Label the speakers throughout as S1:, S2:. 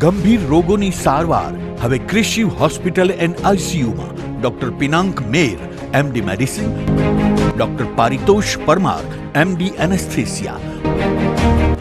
S1: ગંભીર રોગોની સારવાર હવે કૃષિ હોસ્પિટલ એન્ડ આઈસીયુમાં doctor Pinank Mer, MD medicine, doctor Paritosh Parmar, MD anaesthesia,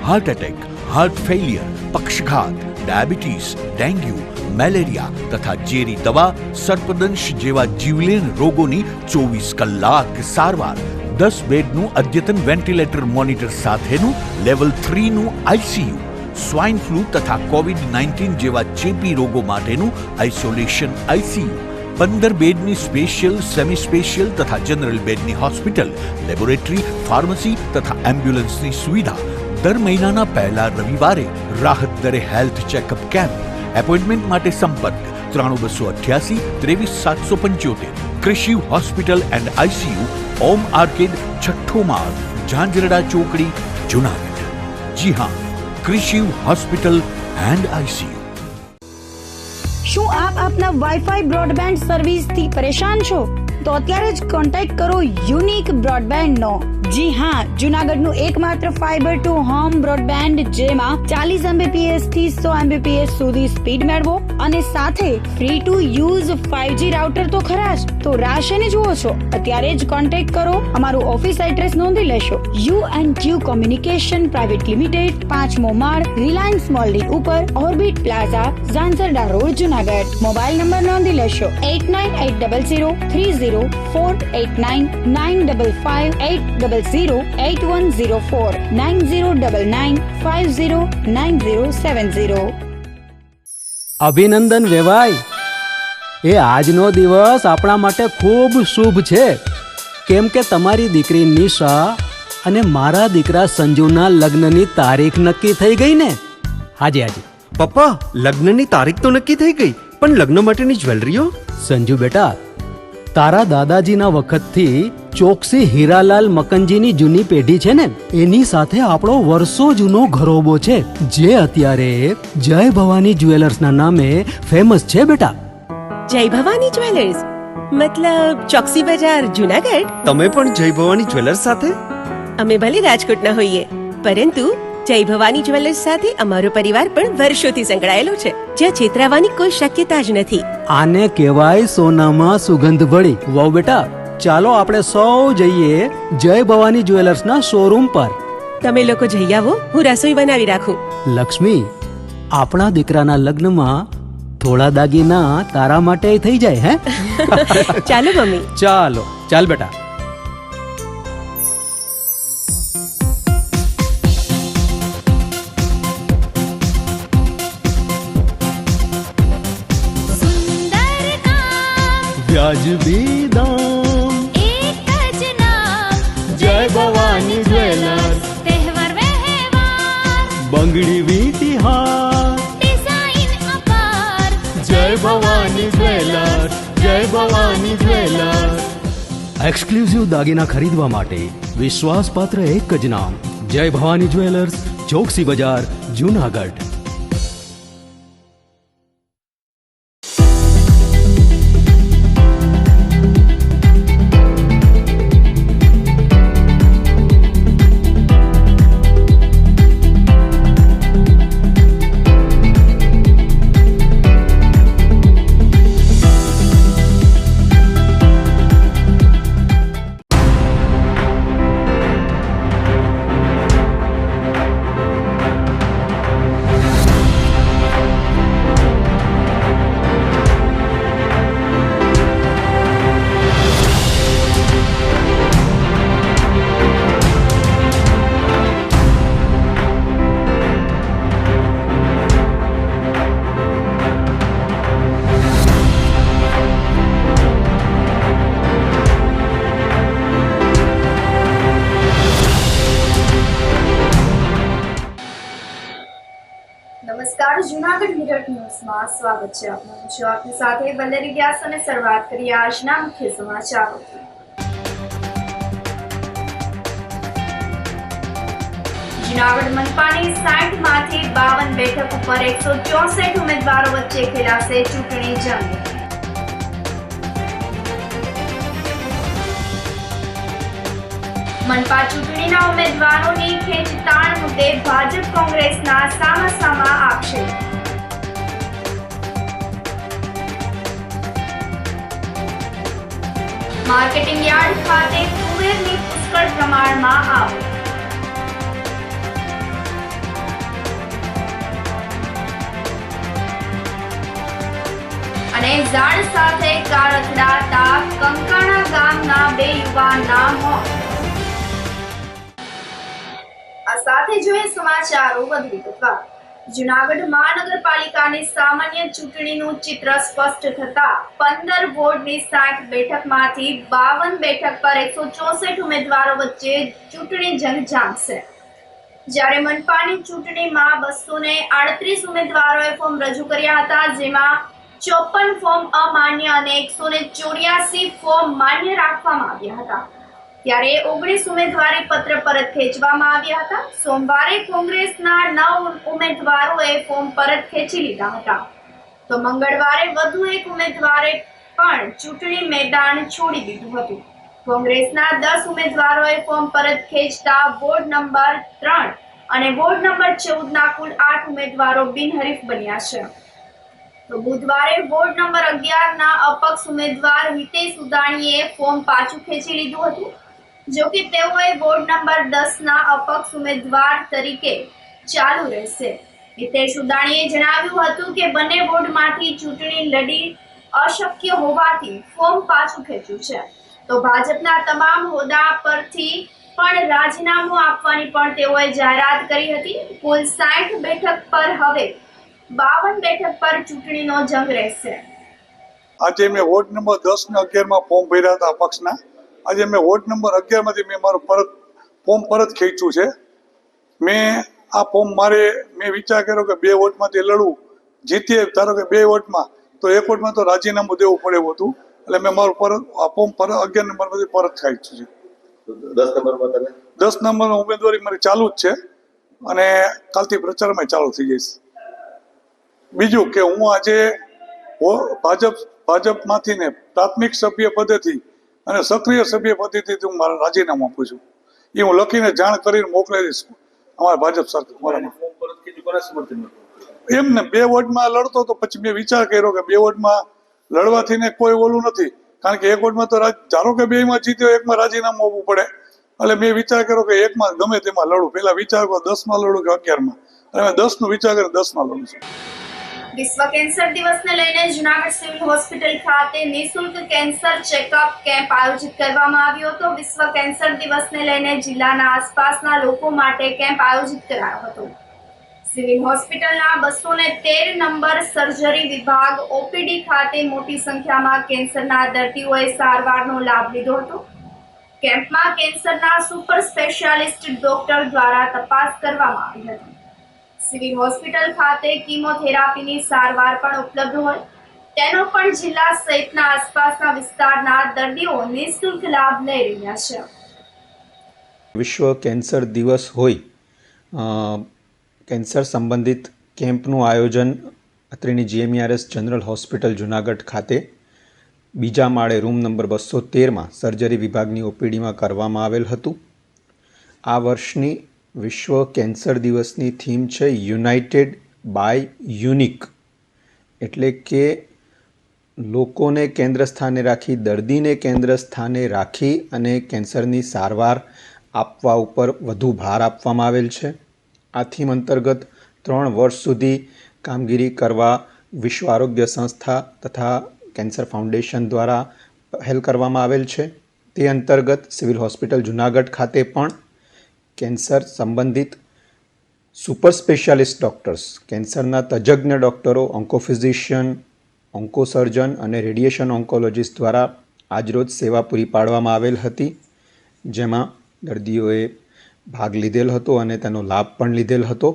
S1: heart attack, heart failure, પક્ષઘાત, ડાયાબિટીસ, ડેન્ગ્યુ, મેલેરિયા તથા ઝેરી દવા, સર્પદંશ જેવા જીવલેણ રોગોની 24 કલાક સારવાર, 10 બેડનું અદ્યતન વેન્ટિલેટર મોનિટર સાથેનું લેવલ 3નું આઈસીયુ, સ્વાઇન ફ્લૂ તથા કોવિડ-19 જેવા ચેપી રોગો માટેનું આઇસોલેશન આઈસીયુ, 15 બેડની સ્પેશિયલ, સેમી સ્પેશિયલ તથા જનરલ બેડની હોસ્પિટલ, લેબોરેટરી, ફાર્મસી તથા એમ્બ્યુલન્સની સુવિધા, દર મહિનાના પહેલા રવિવારે રાહત દરે હેલ્થ ચેકઅપ કેમ્પ. એપોઇન્ટમેન્ટ માટે સંપર્ક 9288 23775. કૃષિ hospital and ICU, Om arcade, છઠ્ઠો માળ, ઝાંઝરડા ચોકડી, જુનાગઢ. જી હા, કૃષિ હોસ્પિટલ એન્ડ આઈસીયુ.
S2: શું આપ આપના વાઈફાઈ બ્રોડબેન્ડ સર્વિસથી પરેશાન છો? તો અત્યારે જ કોન્ટેક્ટ કરો યુનિક બ્રોડબેન્ડ નો. જી હા, જુનાગઢનું એકમાત્ર ફાઈબર ટુ હોમ બ્રોડબેન્ડ, જેમાં 40 Mbps થી 100 Mbps સુધી સ્પીડ મેળવો અને સાથે free to use 5G router તો ખરા જ. તો રાહ શેની જુઓ છો? અત્યારે જ કોન્ટેક્ટ કરો. અમારું ઓફિસ એડ્રેસ નોંધી લેશો. U&Q કોમ્યુનિકેશન પ્રાઇવેટ લિમિટેડ, 5મો માળ, રિલાયન્સ મોલની ઉપર, orbit plaza, Zanzarda road, Junagadh. Mobile number નોંધી લેશો 8980030489 955 8008104 9099509070.
S3: અભિનંદન વેવાય. એ આજનો દિવસ આપણા માટે ખૂબ શુભ છે, કેમ કે તમારી દીકરી નિશા અને મારા દીકરા સંજુના લગ્નની તારીખ નક્કી થઈ ગઈ ને. હાજી હાજી
S4: પપ્પા, લગ્નની તારીખ તો નક્કી થઈ ગઈ, પણ લગ્ન માટેની જ્વેલરીઓ?
S3: સંજુ બેટા, તારા દાદાજીના વખતથી ચોકસી હીરાલાલ મકનજીની જૂની પેઢી છે ને, એની સાથે આપણો વર્ષો જૂનો ઘરોબો છે, જે અત્યારે જય ભવાની જ્વેલર્સના નામે ફેમસ છે બેટા.
S5: જય ભવાની જ્વેલર્સ મતલબ ચોકસી બજાર, જુનાગઢ?
S4: તમે પણ જય ભવાની જ્વેલર્સ સાથે?
S5: અમે ભલે રાજકોટના હોઈએ, પરંતુ જય ભવાની જ્વેલર્સ સાથે અમારો પરિવાર પણ વર્ષોથી સંકળાયેલો છે, જ્યાં છેતરાવાની કોઈ શક્યતા જ નથી.
S3: આને કહેવાય સોનામાં સુગંધ ભળી. વાવ બેટા, ચાલો આપણે સૌ જઈએ જય ભવાની જ્વેલર્સના શોરૂમ પર.
S5: તમે લોકો જઈ આવો, હું રસોઈ બનાવી રાખું.
S3: લક્ષ્મી, આપણા દીકરાના લગ્નમાં થોડા દાગીના તારા માટે થઈ જાય. હે
S5: ચાલો મમ્મી.
S3: ચાલો ચાલ બેટા. વ્યાજબી દામ,
S6: એક જ નામ,
S3: જય ભવાની જ્વેલર્સ.
S6: તહેવાર વ્યવહાર,
S3: બંગડી વીંટી હાર,
S6: ડિઝાઇન અપાર,
S3: જય ભવાની જ્વેલર્સ, જય ભવાની જ્વેલર્સ. એક્સક્લુઝિવ દાગીના ખરીદવા માટે વિશ્વાસપાત્ર એક જ નામ, જય ભવાની જ્વેલર્સ, ચોકસી બજાર, જુનાગઢ.
S7: નમસ્કાર, જુનાગઢ મિરર ન્યૂઝમાં સ્વાગત છે આપનું. હું છું આપની સાથે વલ્લરી વ્યાસ અને શરૂઆત કરીએ આજના મુખ્ય સમાચારોથી. જુનાગઢ મનપાની 60 માંથી 52 બેઠક ઉપર 164 ઉમેદવારો વચ્ચે ખેલાશે ચૂંટણી જંગ. મનપા ચૂંટણીના ઉમેદવારોની ખેંચતાણ મુદ્દે ભાજપ કોંગ્રેસના સામસામા આક્ષેપ. માર્કેટિંગ યાર્ડ ખાતે તુવેરની પુષ્કળ પ્રમાણમાં આવક. અને ઝાડ સાથે કાર અથડાતા કંકાણા ગામના 2 યુવાનના મોત. આ સાથે જોઈએ સમાચારો વધુ વિગતવાર. જૂનાગઢ મહાનગરપાલિકાની સામાન્ય ચૂંટણીનું ચિત્ર સ્પષ્ટ થતા 15 વોર્ડની 60 બેઠકમાંથી 52 બેઠક પર 164 ઉમેદવારો વચ્ચે ચૂંટણી જંગ જામશે. જ્યારે મનપાની ચૂંટણીમાં 238 ઉમેદવારોએ ફોર્મ રજૂ કર્યા હતા, જેમાં 54 ફોર્મ અમાન્ય અને 184 ફોર્મ માન્ય રાખવામાં આવ્યા હતા. ત્યારે 19 ઉમેદવારી પત્ર પરત ખેંચવામાં આવ્યા હતા. સોમવારે કોંગ્રેસના 9 ઉમેદવારોએ ફોર્મ પરત ખેંચી લીધા હતા, તો મંગળવારે વધુ એક ઉમેદવારે પણ ચૂંટણી મેદાન છોડી દીધું હતું. કોંગ્રેસના 10 ઉમેદવારોએ ફોર્મ પરત ખેંચતા વોર્ડ નંબર 3 અને વોર્ડ નંબર 14ના કુલ 8 ઉમેદવારો બિનહરીફ બન્યા છે. તો બુધવારે વોર્ડ નંબર 11ના અપક્ષ ઉમેદવાર હિતેશ ઉદાણીએ ફોર્મ પાછું ખેંચી લીધું હતું. જો કે તેઓએ વોર્ડ નંબર 10ના અપક્ષ ઉમેદવાર તરીકે ચાલુ રહેશે. હિતેશ ઉદાણીએ જણાવ્યું હતું કે બંને વોર્ડમાંથી ચૂંટણી લડી અશક્ય હોવાથી ફોર્મ પાછું ખેંચ્યું છે. તો ભાજપના તમામ હોદ્દા પરથી પણ રાજીનામું આપવાની પણ તેઓએ જાહેરાત કરી હતી. કુલ 60 બેઠક પર હવે 52 બેઠક પર ચૂંટણીનો જંગ રહેશે.
S8: આજે મેં વોર્ડ નંબર 10 અને 11માં ફોર્મ ભર્યા હતા પક્ષના. આજે મેં વોર્ડ નંબર 11માંથી મેં મારું ફોર્મ પરત ખેંચ્યું છે. મેં આ ફોર્મ મેં વિચાર કર્યો કે 2 વોટમાંથી લડવું, જીતીએ ધારો કે 2 વોટમાં, તો 1 વોટમાં તો રાજીનામું દેવું પડે એવું હતું. એટલે મેં મારું ફોર્મ 11 નંબરમાંથી પરત ખેંચ્યું છે. 10 નંબરની ઉમેદવારી મારી ચાલુ જ છે અને કાલથી પ્રચારમાં ચાલુ થઈ જઈશ. બીજું કે હું આજે ભાજપમાંથી ને પ્રાથમિક સભ્ય પદેથી અને સક્રિય સભ્ય પદેથી હું મારા રાજીનામું આપું છું. એ હું લખીને જાણ કરીને મોકલી દઈશ અમારા ભાજપ સરકારમાં. એમ ને 2 વોર્ડમાં લડતો તો પછી મેં વિચાર કર્યો કે 2 વોર્ડમાં લડવાથી ને કોઈ ઓલું નથી, કારણ કે 1 વોર્ડમાં તો ધારો કે 2માં જીત્યો, 1માં રાજીનામું આપવું પડે. એટલે મેં વિચાર કર્યો કે 1માં ગમે તેમાં લડું. પહેલા વિચાર કર્યો 10માં લડું કે 11માં, અને મેં 10નું વિચાર કર્યો 10માં લડું છું.
S7: વિશ્વ કેન્સર દિવસને લઈને જૂનાગઢ સિવિલ હોસ્પિટલ ખાતે નિઃશુલ્ક કેન્સર ચેકઅપ કેમ્પ આયોજિત કરવામાં આવ્યો હતો. વિશ્વ કેન્સર દિવસને લઈને જિલ્લાના આસપાસના લોકો માટે કેમ્પ આયોજિત કરાયો હતો. સિવિલ હોસ્પિટલના 213 નંબર સર્જરી વિભાગ ઓપીડી ખાતે મોટી સંખ્યામાં કેન્સરના દર્દીઓએ સારવારનો લાભ લીધો હતો. કેમ્પમાં કેન્સરના સુપર સ્પેશિયાલિસ્ટ ડોક્ટર દ્વારા તપાસ કરવામાં આવી હતી. સિવિલ હોસ્પિટલ ખાતે કીમોથેરાપીની સારવાર પણ ઉપલબ્ધ હોય તેનો પણ જિલ્લા સહિતના આસપાસના વિસ્તારના દર્દીઓ નિઃશુલ્ક લાભ લઈ રહ્યા છે.
S9: વિશ્વ કેન્સર દિવસ હોય કેન્સર સંબંધિત કેમ્પનું આયોજન અત્રેની GMERS જનરલ હોસ્પિટલ જૂનાગઢ ખાતે બીજા માળે રૂમ નંબર 213માં સર્જરી વિભાગની ઓપીડીમાં કરવામાં આવેલ હતું. આ વર્ષની વિશ્વ કેન્સર દિવસની થીમ છે યુનાઇટેડ બાય યુનિક, એટલે કે લોકોને કેન્દ્ર સ્થાને રાખી, દર્દીને કેન્દ્ર સ્થાને રાખી અને કેન્સરની સારવાર આપવા ઉપર વધુ ભાર આપવામાં આવેલ છે. આ થીમ અંતર્ગત 3 વર્ષ સુધી કામગીરી કરવા વિશ્વ આરોગ્ય સંસ્થા તથા કેન્સર ફાઉન્ડેશન દ્વારા પહેલ કરવામાં આવેલ છે. તે અંતર્ગત સિવિલ હોસ્પિટલ જૂનાગઢ ખાતે પણ કેન્સર સંબંધિત સુપર સ્પેશિયાલિસ્ટ ડૉક્ટર્સ, કેન્સરના તજજ્ઞ ડૉક્ટરો, ઓન્કોફિઝિશિયન, ઓન્કોસર્જન અને રેડિયેશન ઓન્કોલોજીસ્ટ દ્વારા આજરોજ સેવા પૂરી પાડવામાં આવેલ હતી, જેમાં દર્દીઓએ ભાગ લીધેલ હતો અને તેનો લાભ પણ લીધેલ હતો.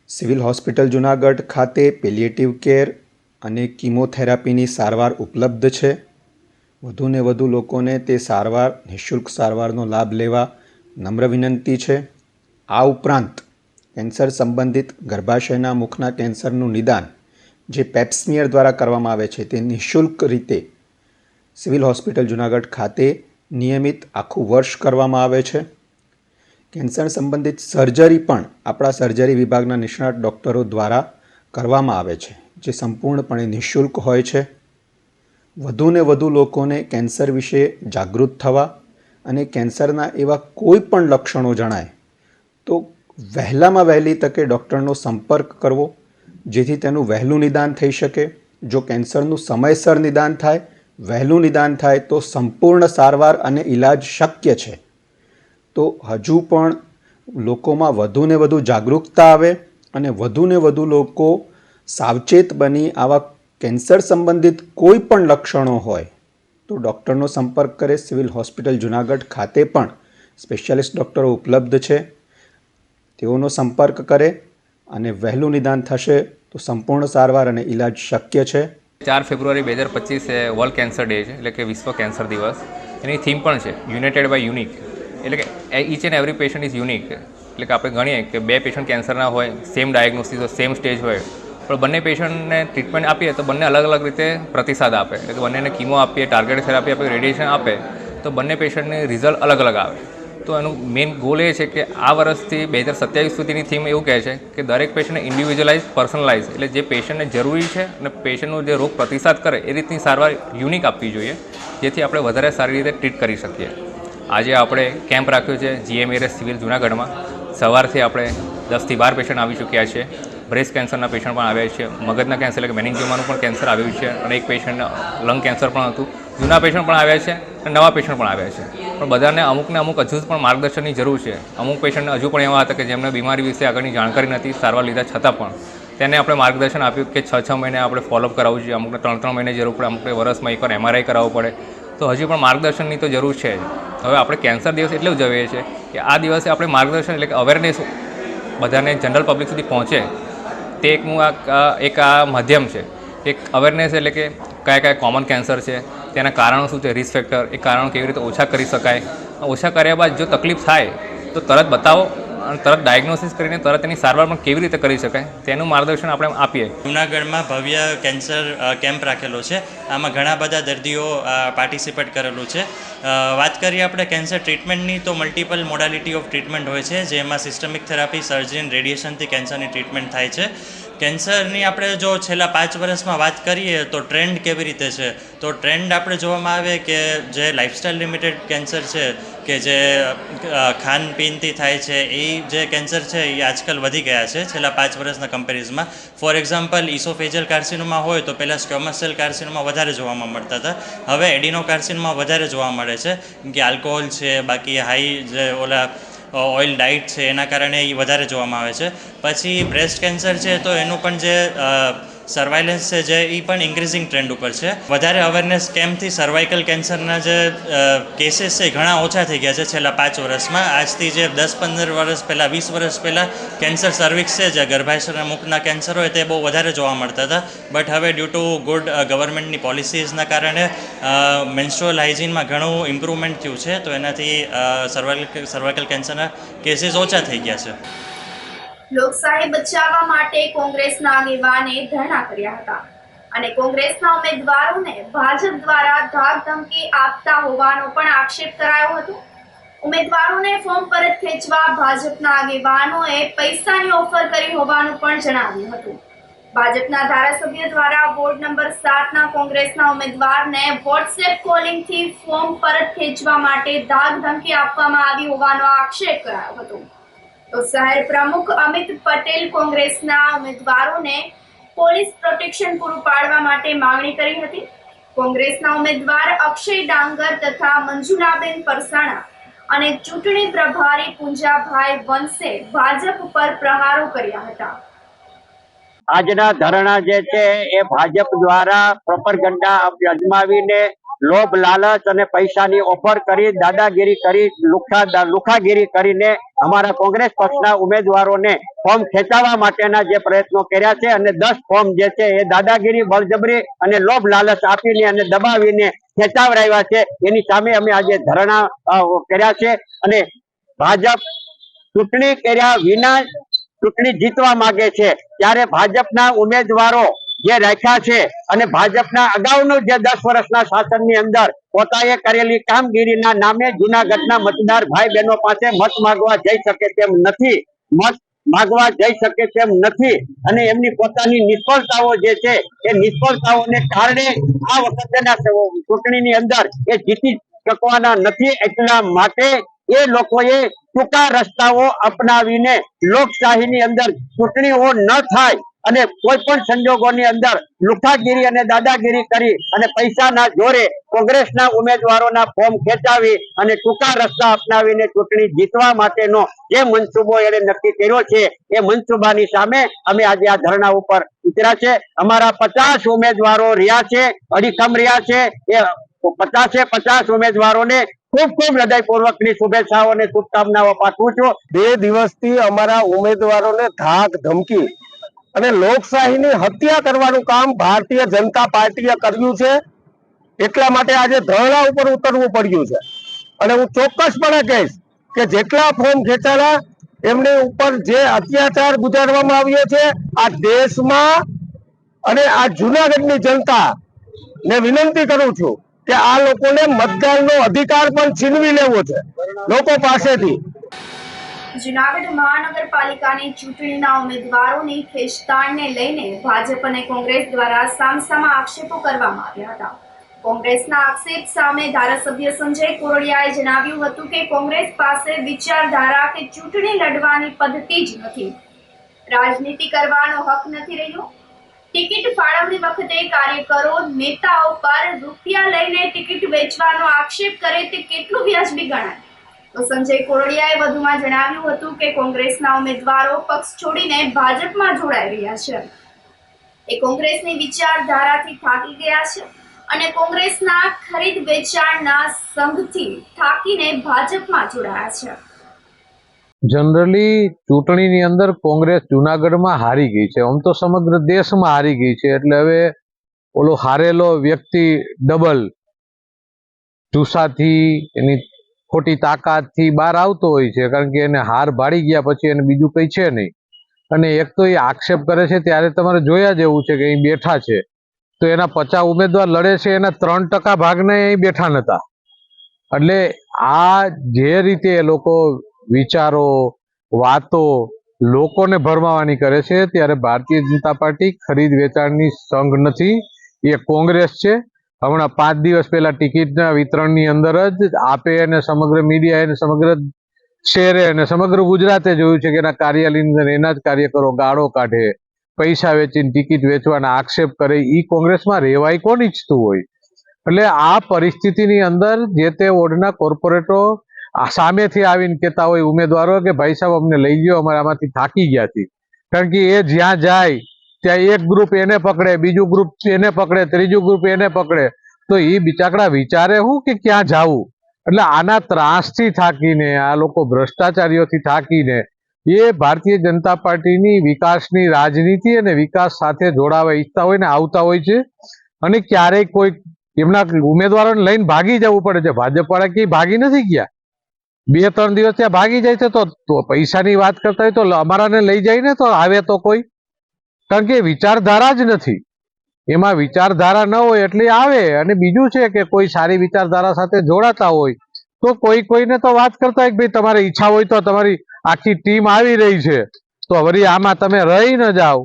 S9: સિવિલ હોસ્પિટલ જૂનાગઢ ખાતે પેલિએટિવ કેર અને કીમોથેરાપીની સારવાર ઉપલબ્ધ છે. વધુને વધુ લોકોને તે સારવાર, નિઃશુલ્ક સારવારનો લાભ લેવા નમ્ર વિનંતી છે. આ ઉપરાંત કેન્સર સંબંધિત ગર્ભાશયના મુખના કેન્સરનું નિદાન જે પેપ્સમિયર દ્વારા કરવામાં આવે છે તે નિઃશુલ્ક રીતે સિવિલ હોસ્પિટલ જૂનાગઢ ખાતે નિયમિત આખું વર્ષ કરવામાં આવે છે. કેન્સર સંબંધિત સર્જરી પણ આપણા સર્જરી વિભાગના નિષ્ણાત ડૉક્ટરો દ્વારા કરવામાં આવે છે, જે સંપૂર્ણપણે નિઃશુલ્ક હોય છે. વધુને વધુ લોકોને કેન્સર વિશે જાગૃત થવા અને કેન્સરના એવા કોઈ પણ લક્ષણો જણાય તો વહેલામાં વહેલી તકે ડૉક્ટરનો સંપર્ક કરવો, જેથી તેનું વહેલું નિદાન થઈ શકે. જો કેન્સરનું સમયસર નિદાન થાય, વહેલું નિદાન થાય તો સંપૂર્ણ સારવાર અને ઈલાજ શક્ય છે. તો હજુ પણ લોકોમાં વધુને વધુ જાગૃતતા આવે અને વધુને વધુ લોકો સાવચેત બની આવા કેન્સર સંબંધિત કોઈ પણ લક્ષણો હોય તો ડૉક્ટરનો સંપર્ક કરે. સિવિલ હોસ્પિટલ જુનાગઢ ખાતે પણ સ્પેશિયાલિસ્ટ ડૉક્ટરો ઉપલબ્ધ છે. તેઓનો સંપર્ક કરે અને વહેલું નિદાન થશે તો સંપૂર્ણ સારવાર અને ઈલાજ શક્ય છે.
S10: 4 ફેબ્રુઆરી 2025 એ વર્લ્ડ કેન્સર ડે છે, એટલે કે વિશ્વ કેન્સર દિવસ. એની થીમ પણ છે યુનાઇટેડ બાય યુનિક, એટલે કે each and every patient is unique. એટલે કે આપણે ગણીએ કે 2 પેશન્ટ કેન્સરના હોય, સેમ ડાયગ્નોસિસ હોય, સેમ સ્ટેજ હોય, પણ બંને પેશન્ટને ટ્રીટમેન્ટ આપીએ તો બંને અલગ અલગ રીતે પ્રતિસાદ આપે. એટલે કે બંનેને કીમો આપીએ, ટાર્ગેટેડ થેરાપી આપીએ, રેડિયેશન આપે તો બંને પેશન્ટની રિઝલ્ટ અલગ અલગ આવે. તો એનું મેઇન ગોલ એ છે કે આ વર્ષથી 2027 સુધીની થીમ એવું કહે છે કે દરેક પેશન્ટને ઇન્ડિવિજ્યુઅલાઇઝ, પર્સનલાઇઝ, એટલે જે પેશન્ટને જરૂરી છે અને પેશન્ટનો જે રોગ પ્રતિસાદ કરે એ રીતની સારવાર યુનિક આપવી જોઈએ, જેથી આપણે વધારે સારી રીતે ટ્રીટ કરી શકીએ. આજે આપણે કેમ્પ રાખ્યો છે GMRS સિવિલ જુનાગઢમાં. સવારથી આપણે 10 થી 12 પેશન્ટ આવી ચૂક્યા છે. બ્રેસ્ટ કેન્સરના પેશન્ટ પણ આવ્યા છે, મગજના કેન્સર એટલે કે મેનિન્જિયોમાનું પણ કેન્સર આવ્યું છે, અને એક પેશન્ટને લંગ કેન્સર પણ હતું. જૂના પેશન્ટ પણ આવ્યા છે અને નવા પેશન્ટ પણ આવ્યા છે. પણ બધાને અમુકને અમુક હજુ પણ માર્ગદર્શનની જરૂર છે. અમુક પેશન્ટને હજુ પણ એવા હતા કે જેમને બીમારી વિશે આગળની જાણકારી નથી, સારવાર લીધા છતાં પણ તેને આપણે માર્ગદર્શન આપ્યું કે 6 મહિને આપણે ફોલોઅપ કરાવવું જોઈએ, અમુકને 3 મહિને જરૂર પડે, અમુકને વર્ષમાં એકવાર MRI કરાવવું પડે. તો હજી પણ માર્ગદર્શનની તો જરૂર છે જ. હવે આપણે કેન્સર દિવસ એટલે ઉજવીએ છીએ કે આ દિવસે આપણે માર્ગદર્શન એટલે કે અવેરનેસ બધાને જનરલ પબ્લિક સુધી પહોંચે, તે એક આ માધ્યમ છે. એક અવેરનેસ એટલે કે કયા કોમન કેન્સર છે, તેના કારણો શું છે, રિસ્ક ફેક્ટર, એ કારણો કેવી રીતે ઓછા કરી શકાય. ઓછા કર્યા બાદ જો તકલીફ થાય તો તરત બતાવો અને તરત ડાયગ્નોસિસ કરીને તરત એની સારવાર પણ કેવી રીતે કરી શકાય તેનું માર્ગદર્શન આપણે આપીએ.
S11: જૂનાગઢમાં ભવ્ય કેન્સર કેમ્પ રાખેલો છે. આમાં ઘણા બધા દર્દીઓ પાર્ટિસિપેટ કરેલું છે. વાત કરીએ આપણે કેન્સર ટ્રીટમેન્ટની તો મલ્ટિપલ મોડાલિટી ઓફ ટ્રીટમેન્ટ હોય છે, જેમાં સિસ્ટમિક થેરાપી, સર્જરી અને રેડિયેશનથી કેન્સરની ટ્રીટમેન્ટ થાય છે. કેન્સરની આપણે જો છેલ્લા 5 વર્ષમાં વાત કરીએ તો ટ્રેન્ડ કેવી રીતે છે, તો ટ્રેન્ડ આપણે જોવામાં આવે કે જે લાઇફસ્ટાઇલ લિમિટેડ કેન્સર છે, કે જે ખાનપીનથી થાય છે, એ જે કેન્સર છે એ આજકાલ વધી ગયા છે છેલ્લા 5 વર્ષના કમ્પેરિઝનમાં. ફોર એક્ઝામ્પલ, ઇસોફેજિયલ કાર્સિનોમા હોય તો પહેલાં સ્ક્વોમસ સેલ કાર્સિનોમા વધારે જોવામાં મળતા હતા, હવે એડિનો કાર્સિનોમા વધારે જોવા મળે છે, કે આલ્કોહોલ છે, બાકી હાઈ જે ઓલા ઓઇલ ડાયટ છે એના કારણે એ વધારે જોવામાં આવે છે. પછી બ્રેસ્ટ કેન્સર છે તો એનું પણ જે સર્વાઇલન્સ છે જે એ પણ ઇન્ક્રીઝિંગ ટ્રેન્ડ ઉપર છે. વધારે અવેરનેસ કેમ્પથી સર્વાઇકલ કેન્સરના જે કેસીસ છે ઘણા ઓછા થઈ ગયા છે છેલ્લા 5 વર્ષમાં. આજથી જે 10-15 વર્ષ પહેલાં, 20 વર્ષ પહેલાં કેન્સર સર્વિક્સ છે, જે ગર્ભાશયના મુખના કેન્સર હોય તે બહુ વધારે જોવા મળતા હતા. બટ હવે ડ્યુ ટુ ગુડ ગવર્મેન્ટની પોલિસીઝના કારણે મેન્સ્ટ્રુઅલ હાઇજીનમાં ઘણું ઇમ્પ્રુવમેન્ટ થયું છે, તો એનાથી સર્વાઇકલ કેન્સરના કેસીસ ઓછા થઈ ગયા છે.
S7: લોકશાહી બચાવવા માટે કોંગ્રેસના આગેવાને ધરણા કર્યા હતા અને કોંગ્રેસના ઉમેદવારોને ભાજપ દ્વારા ધાકધમકી આપતા હોવાનો પણ આક્ષેપ કરાયો હતો. ઉમેદવારોને ફોર્મ પરત ખેંચવા ભાજપના આગેવાનોએ પૈસાની ઓફર કરી હોવાનું પણ જણાવ્યું હતું. ભાજપના ધારાસભ્ય દ્વારા વોર્ડ નંબર 7ના કોંગ્રેસના ઉમેદવારને વોટ્સએપ કોલિંગથી ફોર્મ પરત ખેંચવા માટે ધાકધમકી આપવામાં આવી હોવાનો આક્ષેપ કરાયો હતો. તો શહેર પ્રમુખ અમિત પટેલ કોંગ્રેસના ઉમેદવારોને પોલીસ પ્રોટેક્શન પૂરું પાડવા માટે માંગણી કરી હતી. કોંગ્રેસના ઉમેદવાર અક્ષય ડાંગર તથા મંજુલાબેન પરસાણા અને ચૂંટણી પ્રભારી પુંજાભાઈ વંશે ભાજપ પર પ્રહારો કર્યા હતા.
S12: આજના ધરણા જે છે એ ભાજપ દ્વારા પ્રોપરગંડા અજમાવીને લોભ, લાલચ અને પૈસાની ઓફર કરી, દાદાગીરી કરી, લુખાગીરી કરીને અમારા કોંગ્રેસ પક્ષના ઉમેદવારોને ફોર્મ ખેંચાવવા માટેના જે પ્રયત્નો કર્યા છે અને 10 ફોર્મ જે છે એ દાદાગીરી, બળજબરી અને લોભ લાલચ આપીને અને દબાવીને ખેંચાવરાવ્યા છે. એની સામે અમે આજે ધરણા કર્યા છે અને ભાજપ ચૂંટણી કર્યા વિના ચૂંટણી જીતવા માંગે છે, ત્યારે ભાજપના ઉમેદવારો જે રાખ્યા છે અને ભાજપના અગાઉનું જે 10 વર્ષના શાસનની અંદર પોતાએ કરેલી કામગીરીના નામે જૂનાગઢના મતદાર ભાઈ બહેનો પાસે મત માંગવા જઈ શકે તેમ નથી. મત માગવા જઈ શકે તેમ નથી અને એમની પોતાની નિષ્ફળતાઓ જે છે એ નિષ્ફળતાઓને કારણે આ વખતના ચૂંટણીની અંદર એ જીતી શકવાના નથી. એટલા માટે એ લોકોએ ટૂંકા રસ્તાઓ અપનાવીને લોકશાહીની અંદર ચૂંટણીઓ ન થાય અને કોઈ પણ સંજોગોની અંદર લુખાગીરી અને દાદાગીરી કરી અને પૈસાના જોરે કોંગ્રેસના ઉમેદવારોના ફોર્મ ખેંચાવી અને ટૂંકા રસ્તા અપનાવીને ચૂંટણી જીતવા માટેનો જે મનસૂબો એને નક્કી કર્યો છે એ મનસૂબાની સામે અમે આજે આ ધરણા ઉપર ઉતર્યા છે. અમારા 50 ઉમેદવારો રહ્યા છે, અડીખમ રહ્યા છે. એ 50 ઉમેદવારોને ખૂબ ખૂબ હૃદયપૂર્વકની શુભેચ્છાઓ અને શુભકામનાઓ પાઠવું છું.
S13: 2 દિવસથી અમારા ઉમેદવારોને ધાક ધમકી અને લોકશાહીની હત્યા કરવાનું કામ ભારતીય જનતા પાર્ટીએ કર્યું છે. એટલા માટે આજે ધરણા ઉપર ઉતરવું પડ્યું છે અને હું ચોક્કસપણે કહીશ કે જેટલા ફોર્મ ખેંચાણા એમની ઉપર જે અત્યાચાર ગુજારવામાં આવ્યો છે આ દેશમાં, અને આ જૂનાગઢની જનતા ને વિનંતી કરું છું કે આ લોકોને મતદાનનો અધિકાર પણ છીનવી લેવો છે લોકો પાસેથી.
S7: જૂનાગઢ મહાનગરપાલિકાની ચૂંટણીના ઉમેદવારોની ખેંચતાણને લઈને ભાજપ અને કોંગ્રેસ દ્વારા સામસામા આક્ષેપો કરવામાં આવ્યા હતા. કોંગ્રેસના આક્ષેપ સામે ધારાસભ્ય સંજય કોરડિયાએ જણાવ્યું હતું કે કોંગ્રેસ પાસે વિચારધારા કે ચૂંટણી લડવાની પદ્ધતિ જ નથી, રાજનીતિ કરવાનો હક નથી રહ્યો. ટિકિટ ફાળવણી વખતે કાર્યકરો નેતાઓ પર રૂપિયા લઈને ટિકિટ વેચવાનો આક્ષેપ કરે તે કેટલું વ્યાજબી ગણાય? તો સંજય કોરડિયાએ વધુમાં જણાવ્યું હતું કે કોંગ્રેસના ઉમેદવારો પક્ષ છોડીને ભાજપમાં જોડાઈ રહ્યા છે. એ કોંગ્રેસની વિચારધારાથી થાકી ગયા છે અને કોંગ્રેસના ખરીદ વેચાણના સંઘથી થાકીને ભાજપમાં જોડાયા છે.
S14: જનરલી ચૂંટણીની અંદર કોંગ્રેસ જુનાગઢમાં હારી ગઈ છે, આમ તો સમગ્ર દેશમાં હારી ગઈ છે. એટલે હવે ઓલો હારેલો વ્યક્તિ ડબલ જુસ્સાથી એની ખોટી તાકાતથી બહાર આવતો હોય છે, કારણ કે એને હાર ભાડી ગયા પછી એને બીજું કંઈ છે નહીં. અને એક તો એ આક્ષેપ કરે છે ત્યારે તમારે જોયા જેવું છે કે અહીં બેઠા છે તો એના 50 ઉમેદવાર લડે છે, એના 3% ભાગને અહીં બેઠા નહોતા. એટલે આ જે રીતે એ લોકો વિચારો વાતો લોકોને ભરમાવાની કરે છે ત્યારે ભારતીય જનતા પાર્ટી ખરીદ વેચાણની સંઘ નથી, એ કોંગ્રેસ છે. હમણાં 5 દિવસ પહેલા ટિકિટના વિતરણની અંદર જ આપે અને સમગ્ર મીડિયા અને સમગ્ર શહેરે અને સમગ્ર ગુજરાતે જોયું છે કે એના કાર્યાલયની અંદર એના જ કાર્યકરો ગાળો કાઢે, પૈસા વેચીને ટિકિટ વેચવાના આક્ષેપ કરે. એ કોંગ્રેસમાં રહેવાય કોણ ઈચ્છતું હોય? એટલે આ પરિસ્થિતિની અંદર જે તે વોર્ડના કોર્પોરેટરો સામેથી આવીને કહેતા હોય ઉમેદવારો કે ભાઈ સાહેબ અમને લઈ ગયો, અમારે આમાંથી થાકી ગયા હતી. કારણ કે એ જ્યાં જાય ત્યાં એક ગ્રુપ એને પકડે, બીજું ગ્રુપ એને પકડે, ત્રીજું ગ્રુપ એને પકડે. તો એ બિચાકડા વિચારે હું કે ક્યાં જાવું? એટલે આના ત્રાસથી થાકીને આ લોકો ભ્રષ્ટાચારીઓથી થાકીને એ ભારતીય જનતા પાર્ટીની વિકાસની રાજનીતિ અને વિકાસ સાથે જોડાવા ઈચ્છતા હોય ને આવતા હોય છે. અને ક્યારેય કોઈ એમના ઉમેદવારોને લઈને ભાગી જવું પડે છે. ભાજપવાળા ક્યાંય ભાગી નથી ગયા, 2-3 દિવસ ત્યાં ભાગી જાય છે. તો પૈસાની વાત કરતા હોય તો અમારાને લઈ જાય ને, તો આવે તો કોઈ, કારણ કે વિચારધારા જ નથી. એમાં વિચારધારા ન હોય એટલે આવે. અને બીજું છે કે કોઈ સારી વિચારધારા સાથે જોડાતા હોય તો કોઈને તો વાત કરતા હોય કે ભાઈ તમારે ઈચ્છા હોય તો તમારી આખી ટીમ આવી રહી છે તો વળી આમાં તમે રહી ન જાઓ.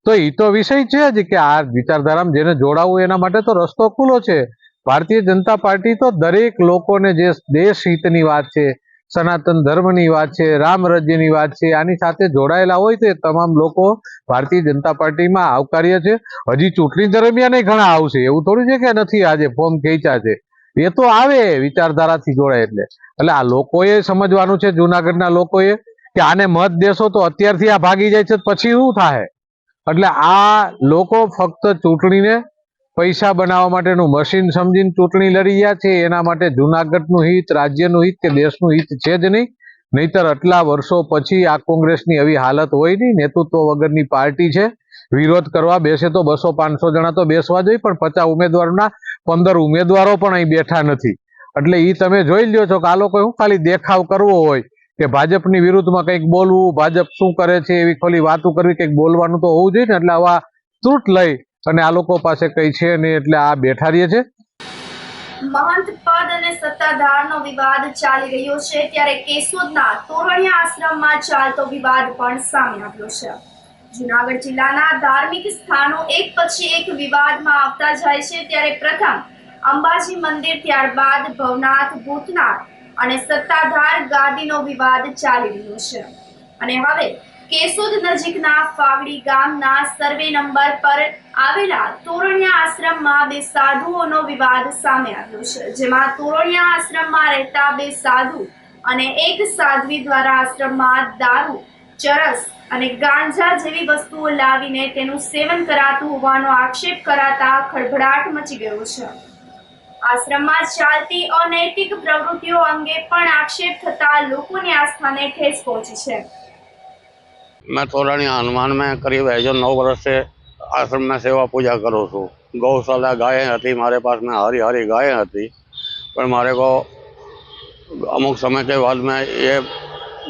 S14: તો એ તો વિષય છે જ કે આ વિચારધારામાં જેને જોડાવું એના માટે તો રસ્તો ખુલ્લો છે. ભારતીય જનતા પાર્ટી તો દરેક લોકોને જે દેશ હિતની વાત છે, સનાતન ધર્મની વાત છે, રામ રાજ્યની વાત છે, આની સાથે જોડાયેલા હોય તે તમામ લોકો ભારતીય જનતા પાર્ટીમાં આવકાર્ય છે. હજી ચૂંટણી દરમિયાન ઘણા આવશે, એવું થોડું છે કે નથી. આજે ફોર્મ ખેંચ્યા છે એ તો આવે વિચારધારાથી જોડાય. એટલે આ લોકોએ સમજવાનું છે, જુનાગઢના લોકોએ, કે આને મત દેશો તો અત્યારથી આ ભાગી જાય છે પછી શું થાય? એટલે આ લોકો ફક્ત ચૂંટણીને પૈસા બનાવવા માટેનું મશીન સમજીને ચૂંટણી લડી રહ્યા છે. એના માટે જુનાગઢનું હિત, રાજ્યનું હિત કે દેશનું હિત છે જ નહીં. નહીતર આટલા વર્ષો પછી આ કોંગ્રેસની એવી હાલત હોય નહીં. નેતૃત્વ વગરની પાર્ટી છે, વિરોધ કરવા બેસે તો 200-500 જણા તો બેસવા જોઈએ, પણ 50 ઉમેદવારોના 15 ઉમેદવારો પણ અહીં બેઠા નથી. એટલે એ તમે જોઈ લ્યો છો કે આ લોકો શું ખાલી દેખાવ કરવો હોય કે ભાજપની વિરુદ્ધમાં કંઈક બોલવું, ભાજપ શું કરે છે એવી ખાલી વાતો કરવી, કંઈક બોલવાનું તો હોવું જોઈએ ને. એટલે આવા તૂટ લઈ અને આ લોકો પાસે કઈ છે નહીં એટલે આ બેઠા રહીએ છે.
S7: મહંત પદ અને સત્તાધારનો વિવાદ ચાલી રહ્યો છે ત્યારે કેશોદના તોરણિયા આશ્રમમાં ચાલતો વિવાદ પણ સામે આવ્યો છે. જૂનાગઢ જિલ્લાના ધાર્મિક સ્થાનો એક પછી એક વિવાદમાં આવતા જાય છે ત્યારે પ્રથમ અંબાજી મંદિર, ત્યારબાદ ભવનાથ, ભૂતનાથ અને સત્તાધાર ગાદીનો વિવાદ ચાલી રહ્યો છે અને હવે કેશોદ નજીકના ફાગડી ગામના સર્વે નંબર પર આવેલા તોરણિયા આશ્રમમાં બે સાધુઓનો વિવાદ સામે આવ્યો છે, જેમાં તોરણિયા આશ્રમમાં રહેતા બે સાધુ અને એક સાધ્વી દ્વારા આશ્રમમાં દારૂ, ચરસ અને ગાંજા જેવી વસ્તુઓ લાવીને તેનું સેવન કરાતું હોવાનો આક્ષેપ કરાતા ખળભળાટ મચી ગયો છે. આશ્રમમાં ચાલતી અનૈતિક પ્રવૃત્તિઓ અંગે પણ આક્ષેપ થતા લોકોની આસ્થાને ઠેસ પહોંચી છે.
S15: मैं तोरणी हनुमान में करीब है जो 9 वर्ष से आश्रम में सेवा पूजा करूँ छूँ. गौशाला गायें हती मारे पास में, हरी हरी गायें हती, पर मारे को अमुक समय के बाद में ये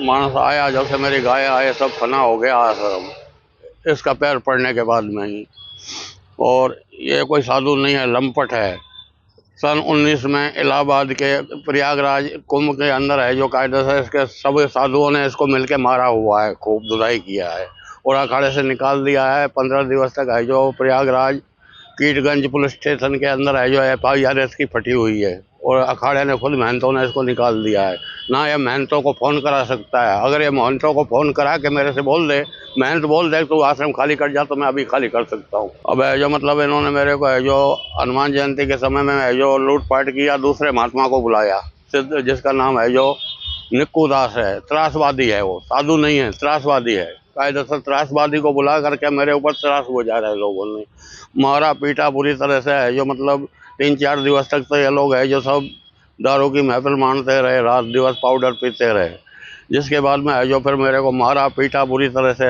S15: मानस आया, जब से मेरी गाय आए सब फना हो गया आश्रम, इसका पैर पड़ने के बाद में ही. और ये कोई साधु नहीं है, लंपट है. सन 19 में इलाहाबाद के प्रयागराज कुंभ के अंदर है जो कायदे से इसके सब साधुओं ने इसको मिलके मारा हुआ है, खूब धुलाई किया है और अखाड़े से निकाल दिया है. 15 दिवस तक है जो प्रयागराज कीटगंज पुलिस स्टेशन के अंदर है जो FIR इसकी फटी हुई है और अखाड़े ने खुद महंतों ने इसको निकाल दिया है. ना ये महंतों को फ़ोन करा सकता है. अगर ये महंतों को फ़ोन करा के मेरे से बोल दे, महंत बोल दे तो आश्रम खाली कर जा, तो मैं अभी खाली कर सकता हूँ. अब है जो मतलब इन्होंने मेरे को है जो हनुमान जयंती के समय में है जो लूटपाट किया, दूसरे महात्मा को बुलाया सिद्ध, जिसका नाम है जो निक्कू दास है. त्रासवादी है, वो साधु नहीं है, त्रासवादी है. कायदे से त्रासवादी को बुला करके मेरे ऊपर त्रास हो जा रहे लोगों ने मारा पीटा बुरी तरह से है जो मतलब 3-4 दिवस तक तो ये लोग है जो सब दारू की महफिल मानते रहे, रात दिवस पाउडर पीते रहे. जिसके बाद में है जो फिर मेरे को मारा पीटा बुरी तरह से,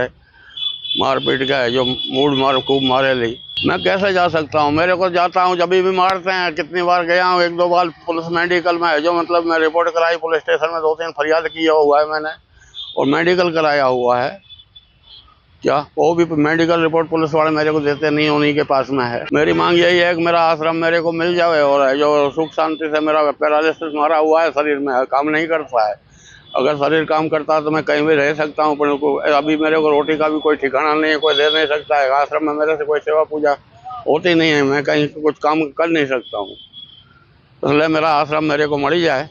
S15: मार पीट के है जो मूड मार खूब मारे ली. मैं कैसे जा सकता हूँ? मेरे को जाता हूँ जब भी मारते हैं. कितनी बार गया हूँ, 1-2 बार पुलिस मेडिकल में है जो मतलब मैं रिपोर्ट कराई पुलिस स्टेशन में, 2-3 फरियाद किया हुआ है मैंने और मेडिकल कराया हुआ है. क्या वो भी मेडिकल रिपोर्ट पुलिस वाले मेरे को देते नहीं, उन्हीं के पास में है. मेरी मांग यही है कि मेरा आश्रम मेरे को मिल जाए और है जो सुख शांति से, मेरा पैरालिसिस मारा हुआ है, शरीर में काम नहीं करता है. अगर शरीर काम करता तो मैं कहीं भी रह सकता हूँ, पर अभी मेरे को रोटी का भी कोई ठिकाना नहीं है, कोई दे नहीं सकता है. आश्रम में मेरे से कोई सेवा पूजा होती नहीं है, मैं कहीं कुछ काम कर नहीं सकता हूँ. इसलिए मेरा आश्रम मेरे को मिल जाए,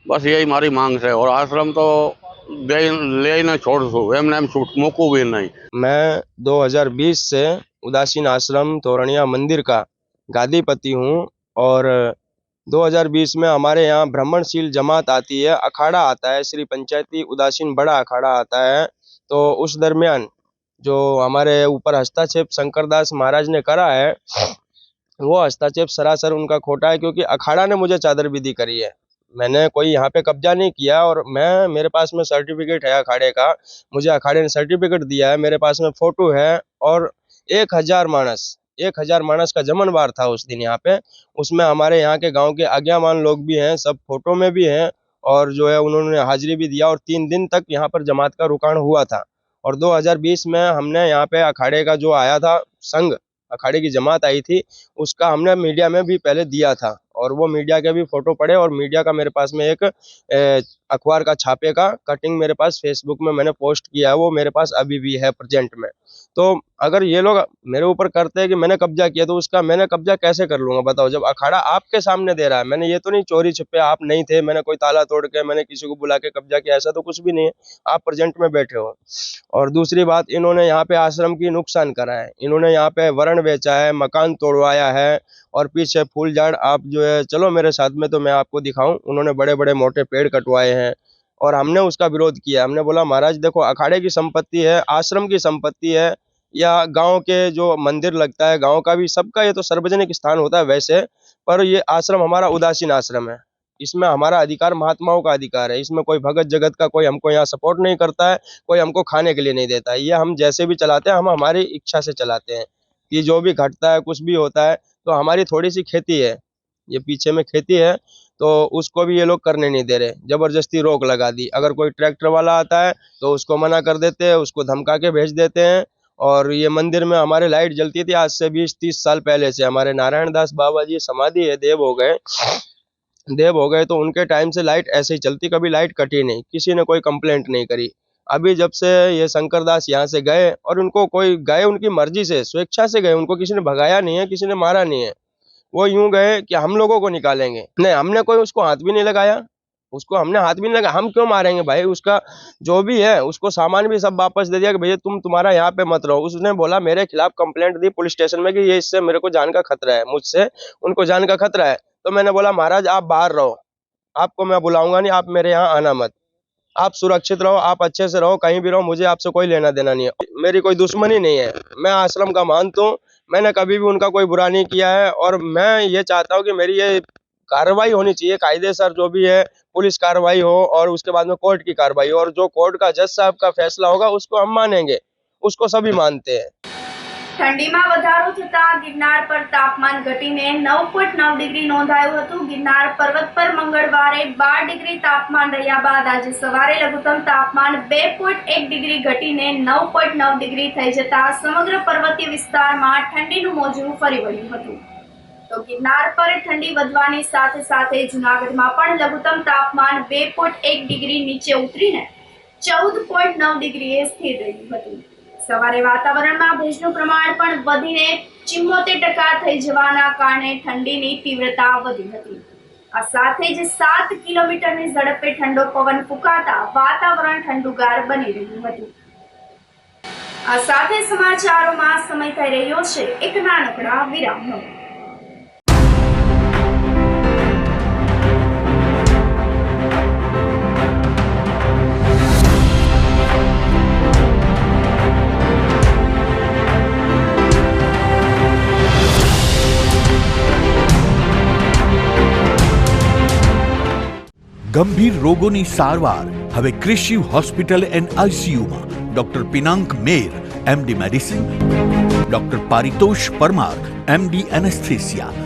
S15: बस यही हमारी मांग है. और आश्रम तो ले छोड़ दो, एम मूकू भी नहीं.
S16: मैं 2020 से उदासीन आश्रम तोरनिया मंदिर का गादीपति हूँ और 2020 में हमारे यहाँ भ्रमणशील जमात आती है, अखाड़ा आता है, श्री पंचायती उदासीन बड़ा अखाड़ा आता है. तो उस दरमियान जो हमारे ऊपर हस्तक्षेप शंकरदास महाराज ने करा है, वो हस्तक्षेप सरासर उनका खोटा है, क्योंकि अखाड़ा ने मुझे चादर विधि करी है. मैंने कोई यहाँ पे कब्जा नहीं किया और मेरे पास में सर्टिफिकेट है अखाड़े का, मुझे अखाड़े ने सर्टिफिकेट दिया है, मेरे पास में फोटो है. और 1000 मानस का जमनवार था उस दिन यहाँ पे. उसमें हमारे यहाँ के गांव के आज्ञामान लोग भी हैं, सब फोटो में भी हैं और जो है उन्होंने हाजिरी भी दिया. और 3 दिन तक यहाँ पर जमात का रुकान हुआ था. और 2020 में हमने यहाँ पे अखाड़े का जो आया था संघ, अखाड़े की जमात आई थी, उसका हमने मीडिया में भी पहले दिया था और वो मीडिया के भी फोटो पड़े. और मीडिया का मेरे पास में एक अखबार का छापे का कटिंग मेरे पास फेसबुक में मैंने पोस्ट किया है, वो मेरे पास अभी भी है प्रेजेंट में. तो अगर ये लोग मेरे ऊपर करते हैं कि मैंने कब्जा किया, तो उसका मैंने कब्जा कैसे कर लूंगा बताओ, जब अखाड़ा आपके सामने दे रहा है. मैंने ये तो नहीं चोरी छिपे, आप नहीं थे, मैंने कोई ताला तोड़ के मैंने किसी को बुला के कब्जा किया, ऐसा तो कुछ भी नहीं है. आप प्रेजेंट में बैठे हो. और दूसरी बात, इन्होंने यहाँ पे आश्रम की नुकसान करा है, इन्होंने यहाँ पे वरण बेचा है, मकान तोड़वाया है और पीछे फूल झाड़, आप जो है चलो मेरे साथ में तो मैं आपको दिखाऊं, उन्होंने बड़े बड़े मोटे पेड़ कटवाए हैं और हमने उसका विरोध किया. हमने बोला महाराज देखो, अखाड़े की संपत्ति है, आश्रम की संपत्ति है, या गांव के जो मंदिर लगता है गांव का भी, सबका ये तो सार्वजनिक स्थान होता है वैसे, पर ये आश्रम हमारा उदासीन आश्रम है, इसमें हमारा अधिकार महात्माओं का अधिकार है. इसमें कोई भगत जगत का कोई हमको यहाँ सपोर्ट नहीं करता है, कोई हमको खाने के लिए नहीं देता है. ये हम जैसे भी चलाते हैं, हम हमारी इच्छा से चलाते हैं कि जो भी घटता है कुछ भी होता है. तो हमारी थोड़ी सी खेती है, ये पीछे में खेती है, तो उसको भी ये लोग करने नहीं दे रहे, जबरदस्ती रोक लगा दी. अगर कोई ट्रैक्टर वाला आता है तो उसको मना कर देते हैं, उसको धमका के भेज देते हैं. और ये मंदिर में हमारे लाइट जलती थी आज से 20-30 साल पहले से। हमारे नारायण दास बाबा जी समाधि है, देव हो गए तो उनके टाइम से लाइट ऐसे ही चलती, कभी लाइट कटी नहीं, किसी ने कोई कंप्लेंट नहीं करी। अभी जब से ये शंकर दास यहाँ से गए, और उनको कोई गए उनकी मर्जी से, स्वेच्छा से गए, उनको किसी ने भगाया नहीं है, किसी ने मारा नहीं है। वो यूं गए कि हम लोगों को निकालेंगे, नहीं, हमने कोई उसको हाथ भी नहीं लगाया, उसको हमने हाथ भी नहीं लगाया। हम क्यों मारेंगे भाई? उसका जो भी है उसको सामान भी सब वापस दे दिया कि भैया तुम्हारा यहाँ पे मत रहो। उसने बोला, मेरे खिलाफ कंप्लेंट दी पुलिस स्टेशन में कि ये इससे मेरे को जान का खतरा है, मुझसे उनको जान का खतरा है। तो मैंने बोला, महाराज आप बाहर रहो, आपको मैं बुलाऊंगा नहीं, आप मेरे यहाँ आना मत, आप सुरक्षित रहो, आप अच्छे से रहो, कहीं भी रहो, मुझे आपसे कोई लेना देना नहीं है, मेरी कोई दुश्मनी नहीं है, मैं आश्रम का महंत हूँ, मैंने कभी भी उनका कोई बुरा नहीं किया है। और मैं ये चाहता हूँ कि मेरी ये कार्रवाई होनी चाहिए कायदेसर, जो भी है पुलिस कार्रवाई हो और उसके बाद में कोर्ट की कार्रवाई हो, और जो कोर्ट का जज साहब का फैसला होगा उसको हम मानेंगे, उसको सभी मानते हैं।
S7: ઠંડીમાં વધારો થતા ગિરનાર પર તાપમાન ઘટીને 9.9 ડિગ્રી નોંધાયું હતું। ગિરનાર પર્વત પર મંગળવારે 12 ડિગ્રી તાપમાન રહ્યા બાદ આજે સવારે લઘુત્તમ તાપમાન 2.1 ડિગ્રી ઘટીને 9.9 ડિગ્રી થઈ જતા સમગ્ર પર્વતીય વિસ્તારમાં ઠંડીનું મોજું ફરી વળ્યું હતું। તો ગિરનાર પર ઠંડી વધવાની સાથે સાથે જૂનાગઢમાં પણ લઘુત્તમ તાપમાન 2.1 ડિગ્રી નીચે ઉતરીને 14.9 ડિગ્રીએ સ્થિર રહ્યું હતું। સવારે વાતાવરણમાં ભેજનું પ્રમાણ પણ વધીને 74% થઈ જવાના કારણે ઠંડીની તીવ્રતા વધી હતી। આ સાથે જ 7 કિલોમીટરની ઝડપે ઠંડો પવન ફૂંકાતા વાતાવરણ ઠંડુગાર બની રહ્યું હતું। આ સાથે સમાચારોમાં સમય થઈ રહ્યો છે એક નાનકડા વિરામનો।
S1: ગંભીર રોગોની સારવાર હવે કૃષિ હોસ્પિટલ એન્ડ આઈસીયુમાં doctor Pinank Mer MD medicine, doctor Paritosh Parmar MD anaesthesia,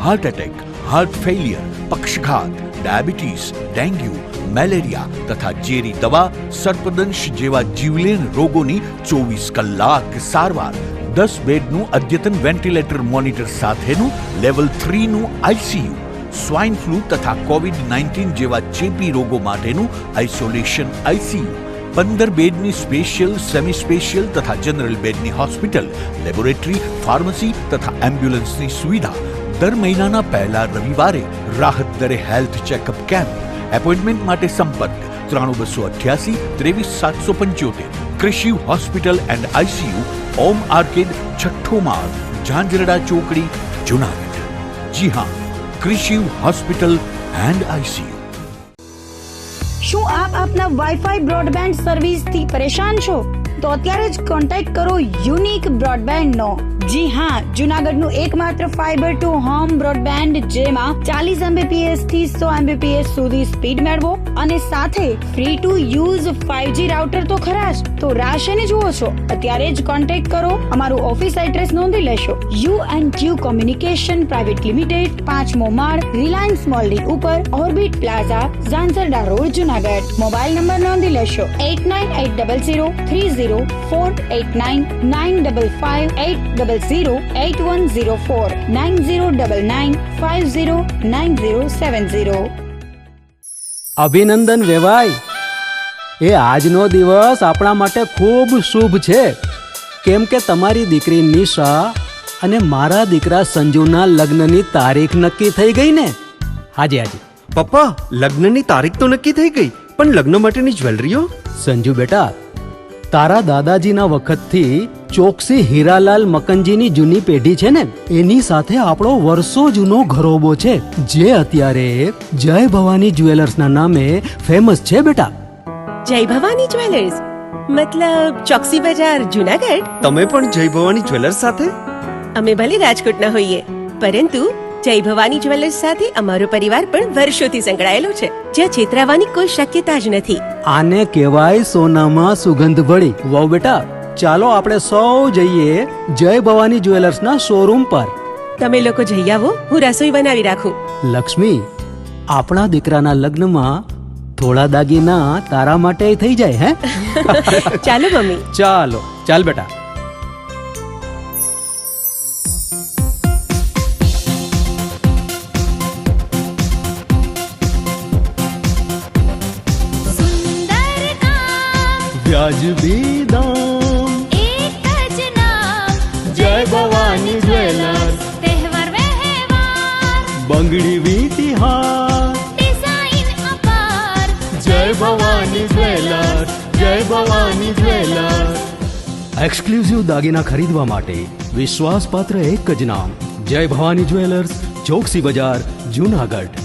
S1: heart attack, heart failure, પક્ષઘાત, ડાયાબિટીસ, ડેન્ગ્યુ, મેલેરિયા તથા ઝેરી દવા, સર્પદંશ જેવા જીવલેણ રોગોની 24 કલાક સારવાર, 10 બેડનું અદ્યતન વેન્ટિલેટર મોનિટર સાથેનું લેવલ 3નું આઈસીયુ, સ્વાઇન ફ્લૂ તથા કોવિડ-19 જેવા ચેપી રોગો માટેનું આઇસોલેશન આઈસીયુ, 15 બેડની સ્પેશિયલ, સેમી સ્પેશિયલ તથા જનરલ બેડની હોસ્પિટલ, લેબોરેટરી, ફાર્મસી તથા એમ્બ્યુલન્સની સુવિધા, દર મહિનાના પહેલા રવિવારે રાહત દરે હેલ્થ ચેકઅપ કેમ્પ। એપોઇન્ટમેન્ટ માટે સંપર્ક 9288 23775। કૃષિ hospital and ICU, Om arcade, છઠ્ઠો માળ, ઝાંઝરડા ચોકડી, જૂનાગઢ। જી હા, કૃષિ હોસ્પિટલ એન્ડ આઈસીયુ।
S2: શું આપ આપના વાઈફાઈ બ્રોડબેન્ડ સર્વિસથી પરેશાન છો? તો અત્યારે જ કોન્ટેક્ટ કરો યુનિક બ્રોડબેન્ડનો। જી હા, જૂનાગઢનું એકમાત્ર ફાઈબર ટુ હોમ બ્રોડબેન્ડ, જેમાં 40 Mbps થી 100 Mbps સુધી સ્પીડ મેળવો અને સાથે free to use 5G router તો ખરા જ। તો રાહ શેની જુઓ છો? અત્યારે જ કોન્ટેક્ટ કરો। અમારું ઓફિસ એડ્રેસ નોંધી લેશો। U&Q કોમ્યુનિકેશન પ્રાઇવેટ લિમિટેડ, 5મો માળ, રિલાયન્સ મોલની ઉપર, orbit plaza, Zanzarda road, Junagadh. Mobile number નોંધી લેશો 8980030489 955 9099509070।
S3: અભિનંદન વેવાય, એ આજનો દિવસ આપણા માટે ખૂબ શુભ છે, કેમ કે તમારી દીકરી નિશા અને મારા દીકરા સંજુના લગ્નની તારીખ નક્કી થઈ ગઈ ને। હાજી હાજી
S4: પપ્પા, લગ્નની તારીખ તો નક્કી થઈ ગઈ, પણ લગ્ન માટેની જ્વેલરીઓ?
S3: સંજુ બેટા, તારા દાદાજીના વખતથી ચોકસી હીરાલાલ મકનજીની જૂની પેઢી છે ને, એની સાથે આપણો વર્ષો જૂનો ઘરોબો છે, જે અત્યારે જય ભવાની જ્વેલર્સના નામે ફેમસ છે બેટા।
S5: જય ભવાની જ્વેલર્સ મતલબ ચોકસી બજાર, જૂનાગઢ?
S4: તમે પણ જય ભવાની જ્વેલર્સ સાથે?
S5: અમે ભલે રાજકોટના હોઈએ, પરંતુ જય ભવાની જ્વેલર્સ સાથે અમારો પરિવાર પણ વર્ષોથી સંકળાયેલો છે, જ્યાં છેતરાવાની કોઈ શક્યતા જ નથી।
S3: આને કહેવાય સોનામાં સુગંધ ભળી। વાવ બેટા, ચાલો આપણે સૌ જઈએ જય ભવાની જ્વેલર્સના શોરૂમ પર।
S5: તમે લોકો જઈ આવો, હું રસોઈ બનાવી રાખું।
S3: લક્ષ્મી, આપણા દીકરાના લગ્નમાં થોડા દાગીના તારા માટે થઈ જાય હે.
S5: ચાલો મમ્મી.
S3: ચાલો ચાલ બેટા. વ્યાજબી દામ
S6: એક જ નામ
S3: જય ભવાની જ્વેલર્સ.
S6: તહેવાર વ્યવહાર
S3: બંગડી વીટી હાર
S6: ડિઝાઇન અપાર
S3: જય ભવાની જ્વેલર્સ. જય ભવાની જ્વેલર્સ. એક્સક્લુઝિવ દાગીના ખરીદવા માટે વિશ્વાસપાત્ર એક જ નામ જય ભવાની જ્વેલર્સ, ચોકસી બજાર, જુનાગઢ.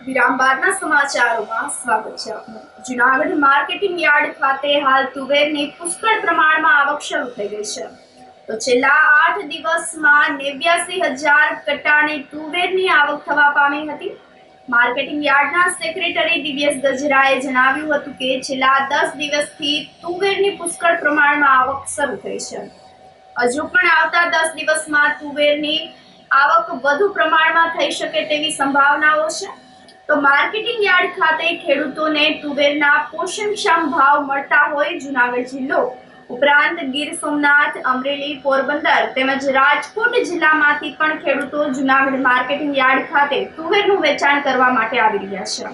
S7: વિરામ બાદના સમાચારોમાં સ્વાગત છે આપનું. જુનાગઢ માર્કેટિંગ યાર્ડ ખાતે હાલ તુવેરની પુષ્કળ પ્રમાણમાં આવક શરૂ થઈ ગઈ છે. તો છેલ્લા 8 દિવસમાં 89,000 કટ્ટાની તુવેરની આવક થવા પામી હતી. માર્કેટિંગ યાર્ડના સેક્રેટરી દિવ્યેશ ગજરાએ જણાવ્યું હતું કે છેલ્લા 10 દિવસથી તુવેરની પુષ્કળ પ્રમાણમાં આવક શરૂ થઈ છે. હજુ પણ આવતા 10 દિવસમાં તુવેરની આવક વધુ પ્રમાણમાં થઈ શકે તેવી સંભાવનાઓ છે. તો માર્કેટિંગ યાર્ડ ખાતે ખેડૂતોને તુવેરના પોષણક્ષમ ભાવ મળતા હોય જુનાગઢ જિલ્લો ઉપરાંત ગીર સોમનાથ, અમરેલી, પોરબંદર તેમજ રાજકોટ જિલ્લામાંથી પણ ખેડૂતો જુનાગઢ માર્કેટિંગ યાર્ડ ખાતે તુવેરનું વેચાણ કરવા માટે આવી રહ્યા છે.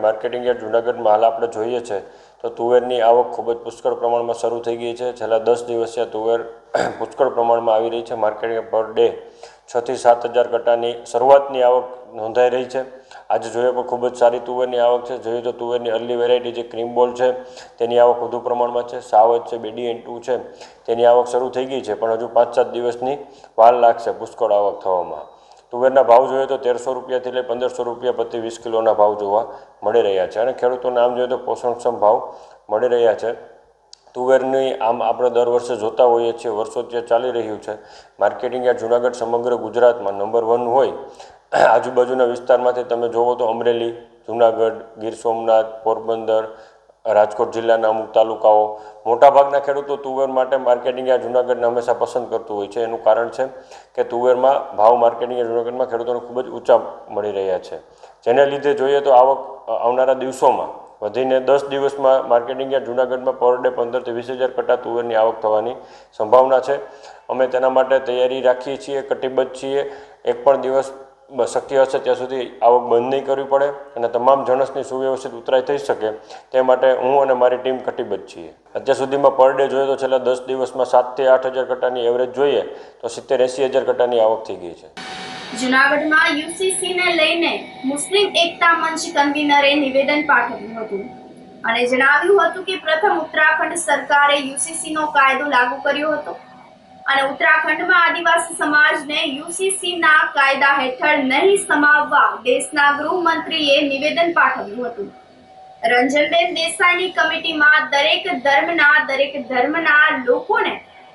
S17: માર્કેટિંગ યાર્ડ જુનાગઢમાં હાલ આપણે જોઈએ છે તો તુવેરની આવક ખૂબ જ પુષ્કળ પ્રમાણમાં શરૂ થઈ ગઈ છે. છેલ્લા 10 દિવસથી તુવેર પુષ્કળ પ્રમાણમાં આવી રહી છે. માર્કેટિંગ પર ડે 6 થી 7,000 કટ્ટાની શરૂઆતની આવક નોંધાઈ રહી છે. આજે જોઈએ પણ ખૂબ જ સારી તુવેરની આવક છે. જોઈએ તો તુવેરની અર્લી વેરાયટી જે ક્રીમ બોલ છે તેની આવક વધુ પ્રમાણમાં છે. સાવજ છે, BDN2 છે તેની આવક શરૂ થઈ ગઈ છે, પણ હજુ 5-7 દિવસની વાર લાગશે પુષ્કળ આવક થવામાં. તુવેરના ભાવ જોઈએ તો 1300 રૂપિયાથી લઈ 1500 રૂપિયા પ્રતિ 20 કિલોના ભાવ જોવા મળી રહ્યા છે અને ખેડૂતોને આમ જોઈએ તો પોષણક્ષમ ભાવ મળી રહ્યા છે. તુવેરની આમ આપણે દર વર્ષે જોતા હોઈએ છીએ, વર્ષોથી ચાલી રહ્યું છે. માર્કેટિંગ યાર્ડ જુનાગઢ સમગ્ર ગુજરાતમાં નંબર 1 હોય. આજુબાજુના વિસ્તારમાંથી તમે જોવો તો અમરેલી, જુનાગઢ, ગીર સોમનાથ, પોરબંદર, રાજકોટ જિલ્લાના અમુક તાલુકાઓ મોટાભાગના ખેડૂતો તુવેર માટે માર્કેટિંગ યાર્ડ જુનાગઢને હંમેશા પસંદ કરતું હોય છે. એનું કારણ છે કે તુવેરમાં ભાવ માર્કેટિંગ યાર્ડ જુનાગઢમાં ખેડૂતોને ખૂબ જ ઊંચા મળી રહ્યા છે. જેને લીધે જોઈએ તો આવક આવનારા દિવસોમાં વધીને 10 દિવસમાં માર્કેટિંગ યાર્ડ જુનાગઢમાં પર ડે 15 થી 20,000 કટ્ટા તુવેરની આવક થવાની સંભાવના છે. અમે તેના માટે તૈયારી રાખીએ છીએ, કટિબદ્ધ છીએ. એક પણ દિવસ શક્ય હશે ત્યાં સુધી આવક બંધ નહીં કરવી પડે અને તમામ જણસની સુવ્યવસ્થિત ઉતરાઈ થઈ શકે તે માટે હું અને મારી ટીમ કટિબદ્ધ છીએ. અત્યાર સુધીમાં પર ડે જોઈએ તો છેલ્લા 10 દિવસમાં 7 થી 8,000 કટ્ટાની એવરેજ જોઈએ તો 70-80,000 કટ્ટાની આવક થઈ ગઈ છે.
S7: જુનાગઢમાં યુસીસીને લઈને મુસ્લિમ એકતા મંચ કન્વીનરે નિવેદન પાઠવ્યું હતું અને જણાવ્યું હતું કે પ્રથમ ઉત્તરાખંડ સરકારે યુસીસીનો કાયદો લાગુ કર્યો હતો અને ઉત્તરાખંડમાં આદિવાસી સમાજને યુસીસીના કાયદા હેઠળ નહીં સમાવવા દેશના ગૃહમંત્રીએ નિવેદન પાઠવ્યું હતું. રંજનબેન દેસાઈની કમિટીમાં દરેક ધર્મના લોકોને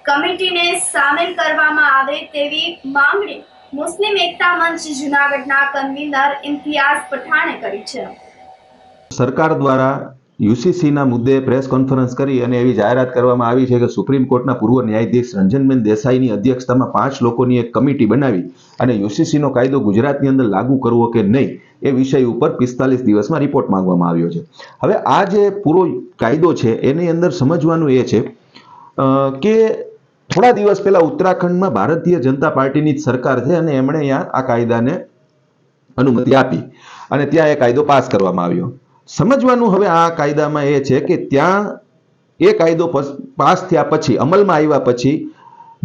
S7: કમિટીને સામેલ કરવામાં આવે તેવી માંગણી મુસ્લિમ એકતા મંચ જુનાગઢના કન્વીનર ઇમ્તિયાઝ પઠાણે કરી છે.
S18: સરકાર દ્વારા યુસીસીના મુદ્દે પ્રેસ કોન્ફરન્સ કરી અને એવી જાહેરાત કરવામાં આવી છે કે સુપ્રીમ કોર્ટના પૂર્વ ન્યાયાધીશ રંજનબેન દેસાઈની અધ્યક્ષતામાં 5 લોકોની એક કમિટી બનાવી અને યુસીસીનો કાયદો ગુજરાતની અંદર લાગુ કરવો કે નહીં એ વિષય ઉપર 45 દિવસમાં રિપોર્ટ માંગવામાં આવ્યો છે. હવે આ જે પૂરો કાયદો છે એની અંદર સમજવાનું એ છે કે થોડા દિવસ પહેલા ઉત્તરાખંડમાં ભારતીય જનતા પાર્ટીની જ સરકાર છે અને એમણે અહીંયા આ કાયદાને અનુમતિ આપી અને ત્યાં એ કાયદો પાસ કરવામાં આવ્યો. સમજવાનું હવે આ કાયદામાં એ છે કે ત્યાં એ કાયદો પાસ થયા પછી અમલમાં આવ્યા પછી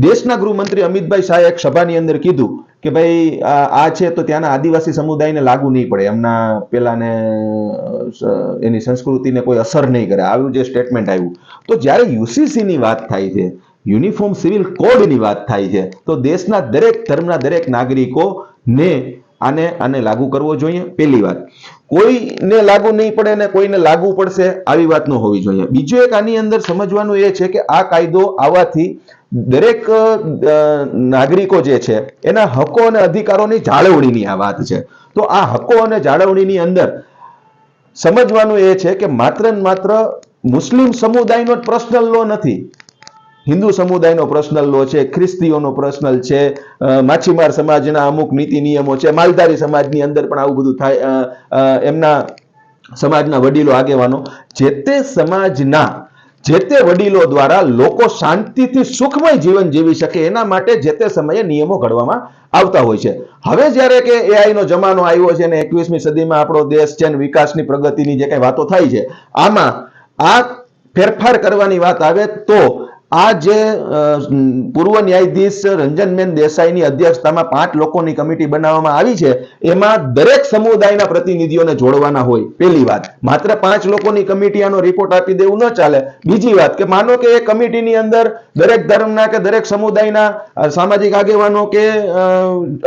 S18: દેશના ગૃહમંત્રી અમિતભાઈ શાહે એક સભાની અંદર કીધું કે ભાઈ આ છે તો ત્યાંના આદિવાસી સમુદાયને લાગુ નહીં પડે, એમના પેલાને એની સંસ્કૃતિને કોઈ અસર નહીં કરે, આવું જે સ્ટેટમેન્ટ આવ્યું. તો જ્યારે યુસીસીની વાત થાય છે, યુનિફોર્મ સિવિલ કોડની વાત થાય છે, તો દેશના દરેક ધર્મના દરેક નાગરિકોને આને લાગુ કરવો જોઈએ. પહેલી વાત, કોઈને લાગુ નહીં પડે ને કોઈને લાગુ પડશે આવી વાત ન હોવી જોઈએ. બીજું એક આની અંદર સમજવાનું એ છે કે આ કાયદો આવવાથી દરેક નાગરિકો જે છે એના હકો અને અધિકારોની જાળવણીની આ વાત છે. તો આ હકો અને જાળવણીની અંદર સમજવાનું એ છે કે માત્ર ને માત્ર મુસ્લિમ સમુદાયનો જ પર્સનલ લો નથી. હિન્દુ સમુદાયનો પર્સનલ લો છે, ખ્રિસ્તીઓનો પર્સનલ છે, માછીમાર સમાજના અમુક નીતિ નિયમો છે, માલધારી સમાજની અંદર પણ આવું બધું થાય. એમના સમાજના વડીલો આગેવાનો જે તે સમાજના જે તે વડીલો દ્વારા લોકો શાંતિથી સુખમય જીવન જીવી શકે એના માટે જે તે સમયે નિયમો ઘડવામાં આવતા હોય છે. હવે જ્યારે કે AI નો જમાનો આવ્યો છે અને 21મી સદીમાં આપણો દેશ છે અને વિકાસની પ્રગતિની જે કઈ વાતો થાય છે, આમાં આ ફેરફાર કરવાની વાત આવે તો આ જે પૂર્વ ન્યાયાધીશ રંજનબેન દેસાઈની અધ્યક્ષતામાં 5 લોકોની કમિટી બનાવવામાં આવી છે, એમાં દરેક સમુદાયના પ્રતિનિધિઓને જોડવાના હોય. પહેલી વાત, માત્ર 5 લોકોની કમિટી આનો રિપોર્ટ આપી દેવું ન ચાલે. બીજી વાત કે માનો કે એ કમિટીની અંદર દરેક ધર્મના કે દરેક સમુદાયના સામાજિક આગેવાનો કે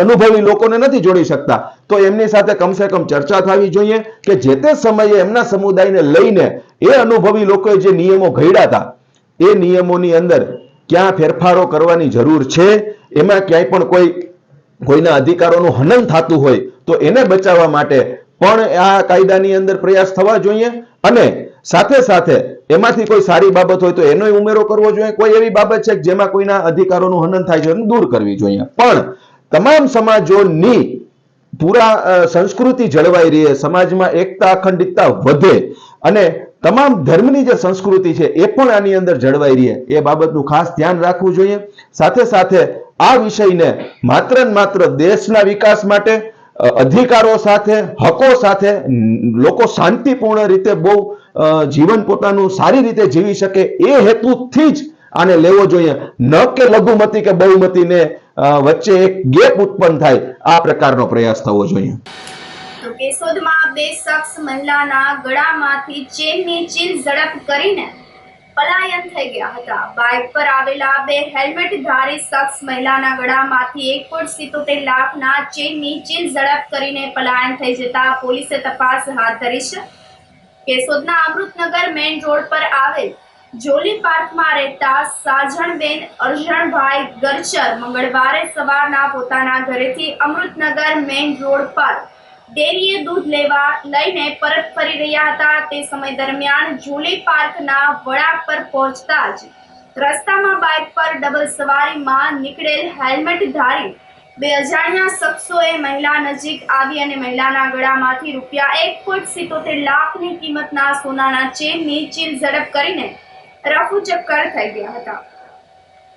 S18: અનુભવી લોકોને નથી જોડી શકતા, તો એમની સાથે કમસે કમ ચર્ચા થવી જોઈએ કે જે તે સમયે એમના સમુદાયને લઈને એ અનુભવી લોકોએ જે નિયમો ઘડ્યા હતા એ નિયમોની અંદર ક્યાં ફેરફારો કરવાની જરૂર છે, એમાં ક્યાંય પણ કોઈના અધિકારોનું હનન થતું હોય તો એને બચાવવા માટે પણ આ કાયદાની અંદર પ્રયાસ થવા જોઈએ. અને સાથે સાથે એમાંથી કોઈ સારી બાબત હોય તો એનો ઉમેરો કરવો જોઈએ. કોઈ એવી બાબત છે કે જેમાં કોઈના અધિકારોનું હનન થાય છે એને દૂર કરવી જોઈએ. પણ તમામ સમાજોની પૂરા સંસ્કૃતિ જળવાઈ રહે, સમાજમાં એકતા અખંડિતતા વધે અને તમામ ધર્મની જે સંસ્કૃતિ છે એ પણ આની અંદર જળવાઈ રહે, એ બાબતનું ખાસ ધ્યાન રાખવું જોઈએ. સાથે સાથે આ વિષયને માત્ર ને માત્ર દેશના વિકાસ માટે અધિકારો સાથે, હકો સાથે લોકો શાંતિપૂર્ણ રીતે બહુ જીવન પોતાનું સારી રીતે જીવી શકે એ હેતુથી જ આને લેવો જોઈએ, ન કે લઘુમતી કે બહુમતીને વચ્ચે એક ગેપ ઉત્પન્ન થાય આ પ્રકારનો પ્રયાસ થવો જોઈએ.
S7: કેશોદમાં 2 શખ્સ મહિલાના ગળામાંથી ચેનની ચીલ ઝડપ કરીને પલાયન થઈ ગયા હતા. બાઇક પર આવેલા 2 હેલ્મેટધારી શખ્સ મહિલાના ગળામાંથી 1.77 લાખના ચેનની ચીલ ઝડપ કરીને પલાયન થઈ જતા પોલીસે તપાસ હાથ ધરી છે. કેશોદના અમૃતનગર મેઇન રોડ પર આવેલ જોલી પાર્કમાં રહેતા સાજણબેન અરજણભાઈ ગરચર મંગળવારે સવારના પોતાના ઘરેથી અમૃતનગર મેઇન રોડ પર ડેરીએ દૂધ લઈને પરત ફરી રહ્યા હતા. તે સમય દરમિયાન જોલી પાર્કના વળાંક પર પહોંચતા જ રસ્તામાં બાઇક પર ડબલ સવારીમાં નીકળેલ હેલ્મેટધારી 2 અજાણ્યા શખ્સોએ મહિલા નજીક આવી અને મહિલાના ગળામાંથી રૂપિયા 1.77 લાખની કિંમતના સોનાના ચેનની ચીલ ઝડપ કરીને રફુચક્કર થઈ ગયા હતા.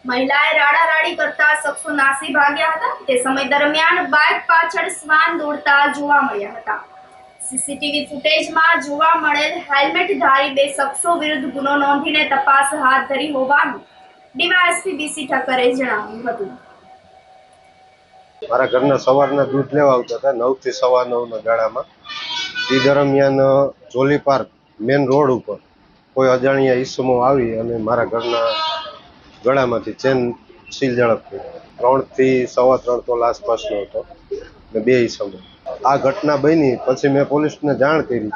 S7: મહિલાએ રાડારાડી કરતા શખ્સો નાસી ભાગ્યા હતા. તે સમય દરમિયાન બાઇક પાછળ શ્વાન દોડતા જોવા મળ્યા હતા. સીસીટીવી ફૂટેજમાં જોવા મળેલ હેલ્મેટધારી 2 શખ્સો વિરુદ્ધ ગુનો નોંધીને તપાસ હાથ ધરી હોવાનું ડીવાયએસપી બીસી ઠક્કરે જણાવ્યું હતું.
S19: મારા ઘરના સવારના દૂધ લેવા આવતા હતા 9 થી 9:15 ગાળામાં. એ દરમિયાન જોલી પાર્ક મેન રોડ ઉપર કોઈ અજાણ્યા ઈસમો આવી અને મારા ઘરના ગળામાંથી ચેન સીલ ઝડપ થઈ. 3 થી 3.25 તોલા આસપાસનો હતો ને 2 ઈસમો. આ ઘટના બની પછી મેં પોલીસને જાણ કરી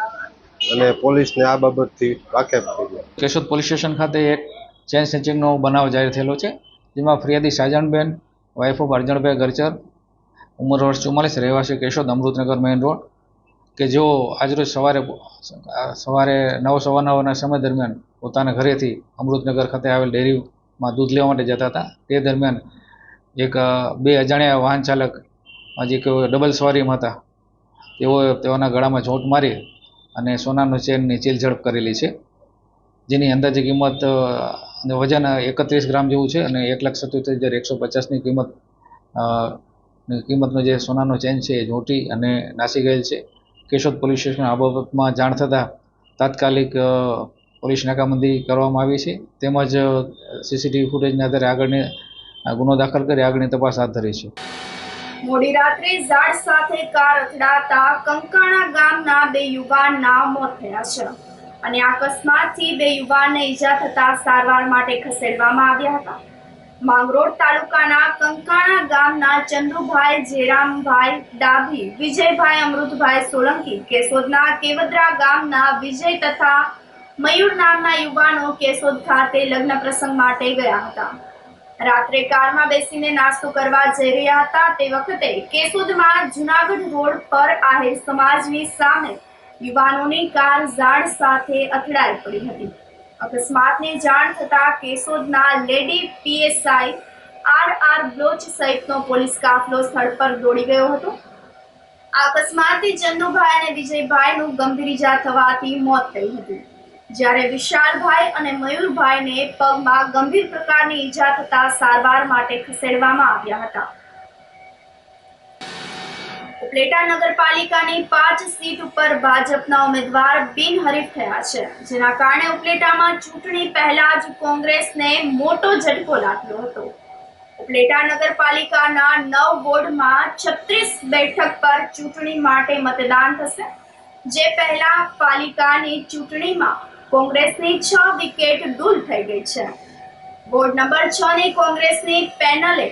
S19: અને પોલીસને આ બાબતથી વાકેફ કર્યા.
S20: કેશોદ પોલીસ સ્ટેશન ખાતે એક ચેન સ્નેચિંગનો બનાવ જાહેર થયેલો છે, જેમાં ફરિયાદી સાજણબેન વાઇફ ઓફ અરજણભાઈ ગરચર, ઉંમર વર્ષ 44, રહેવાસી કેશોદ અમૃતનગર મેઇન રોડ, કે જેઓ આજરોજ સવારે 9:15ના સમય દરમિયાન પોતાના ઘરેથી અમૃતનગર ખાતે આવેલ ડેરીમાં દૂધ લેવા માટે જતા હતા. તે દરમિયાન એક 2 અજાણ્યા વાહન ચાલક જે ડબલ સવારીમાં હતા તેઓના ગળામાં ઝોંટ મારી અને સોનાનો ચેનની ચીલ ઝડપ કરેલી છે, જેની અંદાજે કિંમત વજન 31 ગ્રામ જેવું છે અને 1,77,150ની કિંમતનો જે સોનાનો ચેન છે એ ઝોંટી અને નાસી ગયેલ છે. કેશોદ પોલીસ સ્ટેશન આ બાબતમાં જાણ થતાં તાત્કાલિક પોલીસ નાકાબંધી કરવામાં આવી છે, તેમજ સીસીટીવી ફૂટેજના આધારે આગળની ગુનો દાખલ કરી આગળની તપાસ હાથ ધરી છે.
S7: મોડી રાત્રે ઝાડ સાથે કાર અથડાતા કંકાણા ગામના 2 યુવાનના મોત થયા છે અને અકસ્માતથી 2 યુવાનને ઈજા થતા સારવાર માટે ખસેડવામાં આવ્યા હતા. માંગરોળ તાલુકાના કંકાણા ગામના ચંદુભાઈ જેરામભાઈ ડાભી, વિજયભાઈ અમૃતભાઈ સોલંકી, કેશોદના કેવદરા ગામના વિજય તથા મયુર નામના યુવાનો કેશોદ ખાતે લગ્ન પ્રસંગ માટે ગયા હતા. રાત્રે કારમાં બેસીને નાસ્તો કરવા જઈ રહ્યા હતા તે વખતે કેશોદમાં જુનાગઢ રોડ પર આહિર સમાજની સામે યુવાનોની કાર ઝાડ સાથે અથડાઈ પડી હતી. અકસ્માતની જાણ થતાં કેશોદના લેડી પીએસઆઈ આર બ્લોચ સહિતનો પોલીસ કાફલો સ્થળ પર દોડી ગયો હતો. આ અકસ્માતથી ચંદુભાઈ અને વિજયભાઈનું ગંભીર ઈજા થવાથી મોત થઈ હતું, જ્યારે વિશાલભાઈ અને મયુરભાઈને પગમાં ગંભીર પ્રકારની ઈજા થતા સારવાર માટે ખસેડવામાં આવ્યા હતા. ઉપલેટા નગરપાલિકાની 5 સીટ ઉપર ભાજપના ઉમેદવાર બિનહરીફ થયા છે, જેના કારણે ઉપલેટામાં ચૂંટણી પહેલા જ કોંગ્રેસને મોટો ઝટકો લાગ્યો હતો. ઉપલેટા નગરપાલિકાના 9 વોર્ડમાં 36 બેઠક પર ચૂંટણી માટે મતદાન થશે, જે પહેલા પાલિકાની ચૂંટણીમાં કોંગ્રેસની 6 વિકેટ દૂર થઈ ગઈ છે. વોર્ડ નંબર 6 ની કોંગ્રેસની પેનલે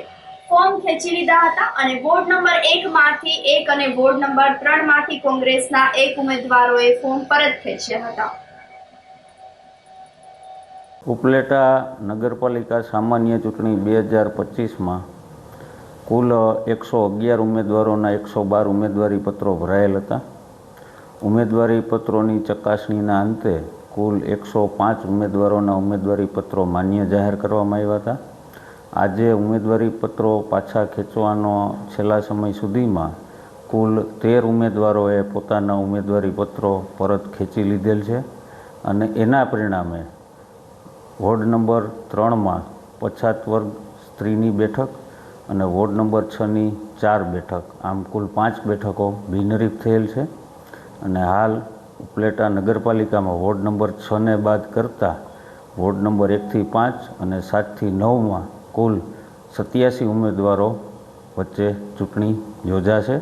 S7: ફોર્મ ખેંચી લીધા હતા અને વોર્ડ નંબર 1 માંથી 1 અને વોર્ડ નંબર 3 માંથી કોંગ્રેસના 1 ઉમેદવારોએ ફોર્મ પરત ખેંચ્યા હતા.
S21: ઉપલેટા નગરપાલિકા સામાન્ય ચૂંટણી 2025માં કુલ 111 ઉમેદવારોના 112 ઉમેદવારી પત્રો ભરાયેલ હતા. ઉમેદવારી પત્રોની ચકાસણીના અંતે કુલ 105 ઉમેદવારોના ઉમેદવારી પત્રો માન્ય જાહેર કરવામાં આવ્યા હતા. આજે ઉમેદવારી પત્રો પાછા ખેંચવાનો છેલ્લા સમય સુધીમાં કુલ 13 ઉમેદવારોએ પોતાના ઉમેદવારી પત્રો પરત ખેંચી લીધેલ છે અને એના પરિણામે વોર્ડ નંબર 3માં પછાત વર્ગ સ્ત્રીની બેઠક અને વોર્ડ નંબર 6ની 4 બેઠક, આમ કુલ 5 બેઠકો બિનહરીફ થયેલ છે. અને હાલ ઉપલેટા નગરપાલિકામાં વોર્ડ નંબર 6ને બાદ કરતાં વોર્ડ નંબર 1થી 5 અને 7થી 9માં કુલ 87 ઉમેદવારો વચ્ચે ચૂંટણી યોજાશે.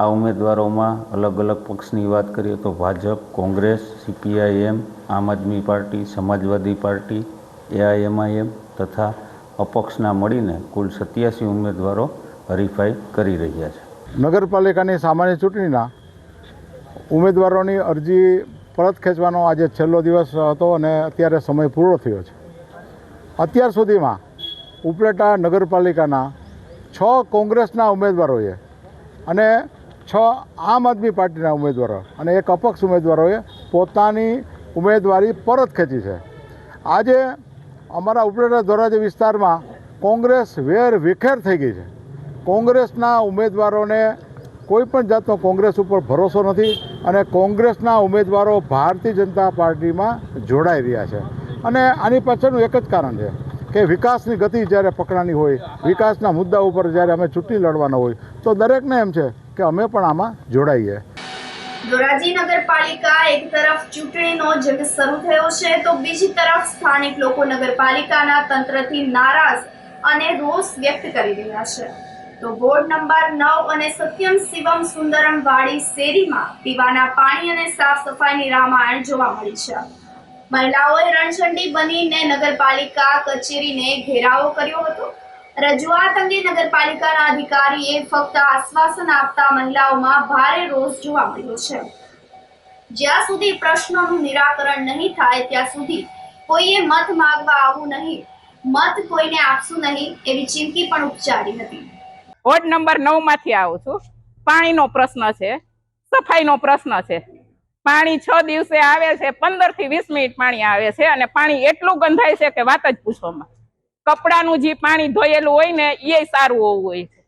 S21: આ ઉમેદવારોમાં અલગ અલગ પક્ષની વાત કરીએ તો ભાજપ, કોંગ્રેસ, CPIM, આમ આદમી પાર્ટી, સમાજવાદી પાર્ટી, AIMIM તથા અપક્ષના મળીને કુલ 87 ઉમેદવારો હરીફાઈ કરી રહ્યા છે.
S22: નગરપાલિકાની સામાન્ય ચૂંટણીના ઉમેદવારોની અરજી પરત ખેંચવાનો આજે છેલ્લો દિવસ હતો અને અત્યારે સમય પૂરો થયો છે. અત્યાર સુધીમાં ઉપલેટા નગરપાલિકાના 6 કોંગ્રેસના ઉમેદવારોએ અને 6 આમ આદમી પાર્ટીના ઉમેદવારો અને 1 અપક્ષ ઉમેદવારોએ પોતાની ઉમેદવારી પરત ખેંચી છે. આજે અમારા ઉપલેટા ધોરાજી વિસ્તારમાં કોંગ્રેસ વેર વિખેર થઈ ગઈ છે. કોંગ્રેસના ઉમેદવારોને કોઈ પણ જાતનો કોંગ્રેસ ઉપર ભરોસો નથી અને કોંગ્રેસના ઉમેદવારો ભારતીય જનતા પાર્ટીમાં જોડાઈ રહ્યા છે. અને આની પાછળનું એક જ કારણ છે કે વિકાસની ગતિ જ્યારે પકડાની હોય, વિકાસના મુદ્દા ઉપર જ્યારે અમે ચૂંટણી લડવાના હોય તો દરેકને એમ છે કે અમે પણ આમાં જોડાઈએ.
S7: ધોરાજી નગરપાલિકા એક તરફ ચૂંટણીનો જંગ શરૂ થયો છે તો બીજી તરફ સ્થાનિક લોકો નગરપાલિકાના તંત્રથી નારાજ અને રોષ વ્યક્ત કરી રહ્યા છે. તો વોર્ડ નંબર 9 અને સત્યમ શિવમ સુંદરમ વાડી શેરીમાં પીવાના પાણી અને સાફ સફાઈની રામાયણ જોવા મળી છે. મહિલાઓએ રણછંડી બનીને નગરપાલિકા કચેરીને ઘેરાવો કર્યો હતો. રજૂઆત અંગે નગરપાલિકાના અધિકારીએ ફક્ત આશ્વાસન આપતા મહિલાઓમાં ભારે રોષ જોવા મળ્યો છે. જ્યાં સુધી પ્રશ્નોનું નિરાકરણ નહીં થાય ત્યાં સુધી કોઈએ મત માંગવા આવવું નહીં, મત કોઈને આપશું નહીં એવી ચીમકી પણ ઉચ્ચારી હતી.
S23: વોર્ડ નંબર 9 માંથી આવું છું. પાણીનો પ્રશ્ન છે, સફાઈનો પ્રશ્ન છે. પાણી 6 દિવસે આવે છે, 15 થી 20 મિનિટ પાણી આવે છે અને પાણી એટલું ગંધાય છે કે વાત જ પૂછવામાં. કપડાનું જે પાણી ધોયેલું હોય ને એ સારું હોવું હોય છે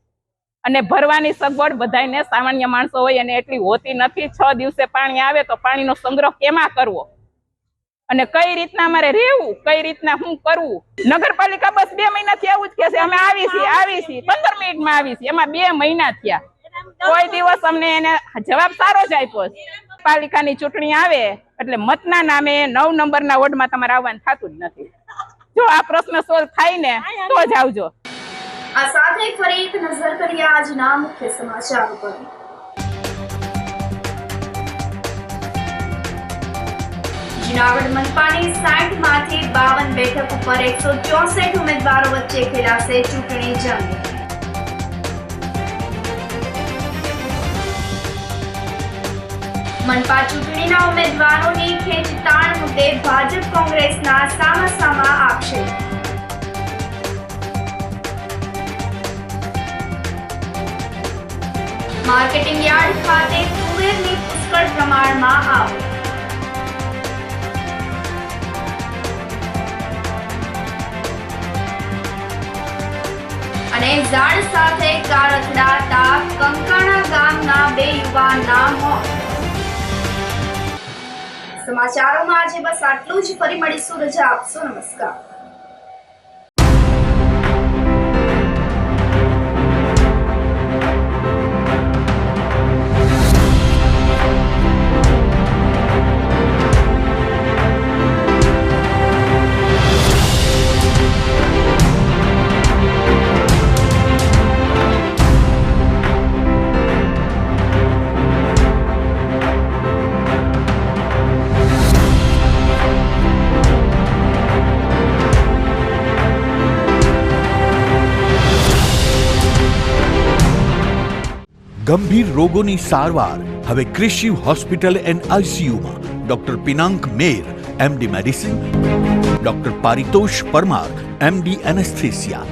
S23: અને ભરવાની સગવડ બધાને સામાન્ય માણસો હોય અને એટલી હોતી નથી. 6 દિવસે પાણી આવે તો પાણીનો સંગ્રહ કેમાં કરવો અને કઈ રીતના અમારે રહેવું, કઈ રીતના શું કરવું. નગરપાલિકા બસ 2 મહિનાથી આવું જ કે છે, અમે આવી છીએ 15 મિનિટમાં આવી છીએ. એમાં 2 મહિના થયા, કોઈ દિવસ અમને એને જવાબ સારો જ આપ્યો. પાલિકાની ચૂંટણી આવે એટલે મતના નામે 9 નંબરના વોર્ડમાં તમારે આવવાનું થતું જ નથી. જો આ પ્રશ્ન સોલ્વ થાય ને તો જ આવજો.
S7: આ સાથે ફરી એક નજર કરીએ આજના મુખ્ય સમાચાર પર. જૂનાગઢ મનપાની 60 માંથી 52 બેઠક ઉપર 164 ઉમેદવારો વચ્ચે ખેલાશે ચૂંટણી જંગ. મનપા ચૂંટણીના ઉમેદવારોની ખેંચતાણ મુદ્દે ભાજપ કોંગ્રેસના સામસામા આક્ષેપ. માર્કેટિંગ યાર્ડ ખાતે તુવેરની પુષ્કળ પ્રમાણમાં આવક. અને ઝાડ સાથે કાર અથડાતા કંકાણા ગામના 2 યુવાનના મોત. સમાચારોમાં આજે બસ આટલું જ. ફરી મળીશું. રજા આપશો. નમસ્કાર.
S1: ગંભીર રોગોની સારવાર હવે ક્રિશિવ હોસ્પિટલ એન્ડ આઈસીયુમાં doctor Pinank Mer MD medicine, doctor Paritosh Parmar MD anaesthesia,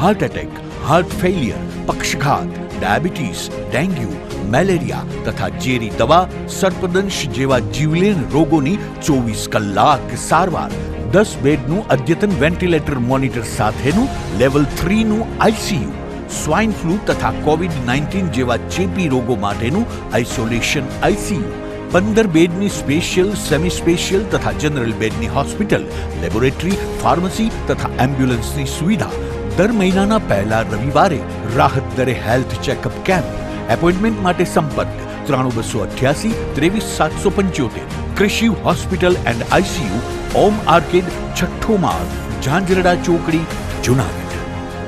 S1: heart attack, heart failure, પક્ષઘાત, ડાયાબિટીસ, ડેન્ગ્યુ, મેલેરિયા તથા ઝેરી દવા, સર્પદંશ જેવા જીવલેણ રોગોની 24 કલાક સારવાર, 10 બેડનું અદ્યતન વેન્ટિલેટર મોનિટર સાથેનું લેવલ 3નું આઈસીયુ, સ્વાઇન ફ્લૂ તથા કોવિડ-19 જેવા ચેપી રોગો માટેનું આઇસોલેશન આઈસીયુ, 15 બેડની સ્પેશિયલ, સેમી સ્પેશિયલ તથા જનરલ બેડની હોસ્પિટલ, લેબોરેટરી, ફાર્મસી તથા એમ્બ્યુલન્સની સુવિધા. દર મહિનાના પહેલા રવિવારે રાહત દરે હેલ્થ ચેકઅપ કેમ્પ. એપોઇન્ટમેન્ટ માટે સંપર્ક 9288 23775. Krishiv hospital and ICU, Om arcade, છઠ્ઠો માળ, ઝાંઝરડા ચોકડી, જુનાગઢ.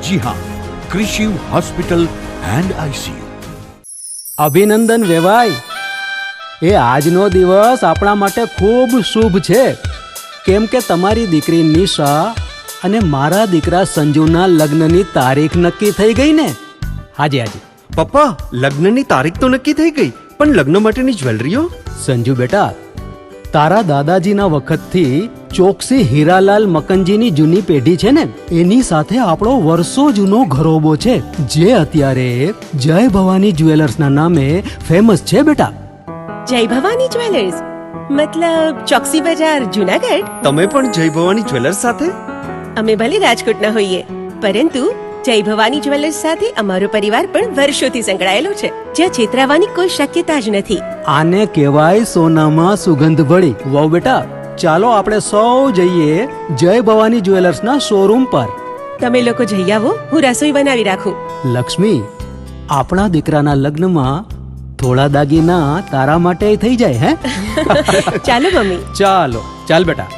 S1: જી હા, ક્રિશિવ હોસ્પિટલ એન્ડ આઈસીયુ.
S3: અભિનંદન વેવાય. એ આજનો દિવસ આપણા માટે ખૂબ શુભ છે, કેમ કે તમારી દીકરી નિશા અને મારા દીકરા સંજુના લગ્નની તારીખ નક્કી થઈ ગઈ ને. હાજી હાજી
S4: પપ્પા, લગ્નની તારીખ તો નક્કી થઈ ગઈ, પણ લગ્ન માટેની જ્વેલરીઓ?
S3: સંજુ બેટા, તારા દાદાજીના વખતથી ચોકસી હીરાલાલ મકનજીની જૂની પેઢી છે ને, એની સાથે આપણો વર્ષો જૂનો ઘરોબો છે, જે અત્યારે જય ભવાની જ્વેલર્સના નામે ફેમસ છે બેટા.
S5: જય ભવાની જ્વેલર્સ મતલબ ચોકસી બજાર, જુનાગઢ?
S4: તમે પણ જય ભવાની જ્વેલર્સ સાથે?
S5: અમે ભલે રાજકોટના હોઈએ, પરંતુ જય ભવાની જ્વેલર્સ સાથે અમારો પરિવાર પણ વર્ષોથી સંકળાયેલો છે, જ્યાં છેતરાવાની કોઈ શક્યતા જ નથી.
S3: આને કહેવાય સોનામાં સુગંધ ભળી. વાવ બેટા, ચાલો આપણે સૌ જઈએ જય ભવાની જ્વેલર્સના શોરૂમ પર.
S5: તમે લોકો જઈ આવો, હું રસોઈ બનાવી રાખું.
S3: લક્ષ્મી, આપણા દીકરાના લગ્નમાં થોડા દાગીના તારા માટે થઈ જાય. હે
S5: ચાલો મમ્મી.
S3: ચાલો ચાલ બેટા.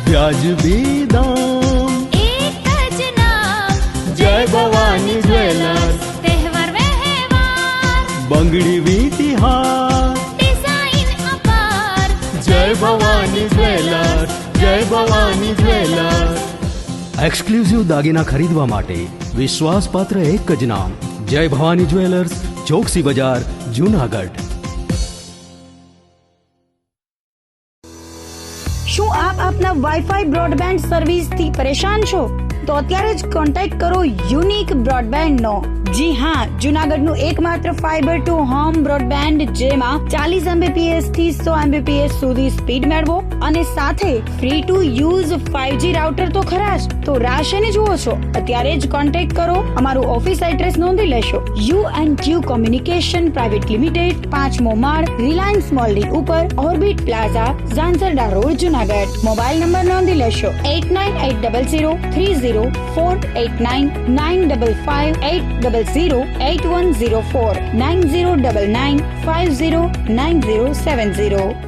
S3: વ્યાજબી દામ,
S6: એક જ નામ,
S3: જય ભવાની જ્વેલર્સ.
S6: તહેવાર વ્યવહાર,
S3: બંગડી વીટી હાર,
S6: ડિઝાઇન અપાર,
S3: જય ભવાની જ્વેલર્સ, જય ભવાની જ્વેલર્સ. એક્સક્લુઝિવ દાગીના ખરીદવા માટે વિશ્વાસપાત્ર એક જ નામ, જય ભવાની જ્વેલર્સ, ચોકસી બજાર, જુનાગઢ.
S2: શું આપ આપના વાઈફાઈ બ્રોડબેન્ડ સર્વિસથી પરેશાન છો? તો અત્યારે જ કોન્ટેક્ટ કરો યુનિક બ્રોડબેન્ડ નો. જી હા, જુનાગઢનું એકમાત્ર ફાઈબર ટુ હોમ બ્રોડબેન્ડ, જેમાં 40 Mbps થી 100 Mbps સુધી સ્પીડ મેળવો અને સાથે free to use 5G router તો ખરા જ. તો રાહ શેની જુઓ છો? અત્યારે જ કોન્ટેક્ટ કરો. અમારું ઓફિસ એડ્રેસ નોંધી લેશો. U&Q કોમ્યુનિકેશન પ્રાઇવેટ લિમિટેડ, 5મો માળ, રિલાયન્સ મોલની ઉપર, orbit plaza, Zanzarda road, Junagadh. Mobile number નોંધી લેશો 8980030489 955 800 8104 9099 509070.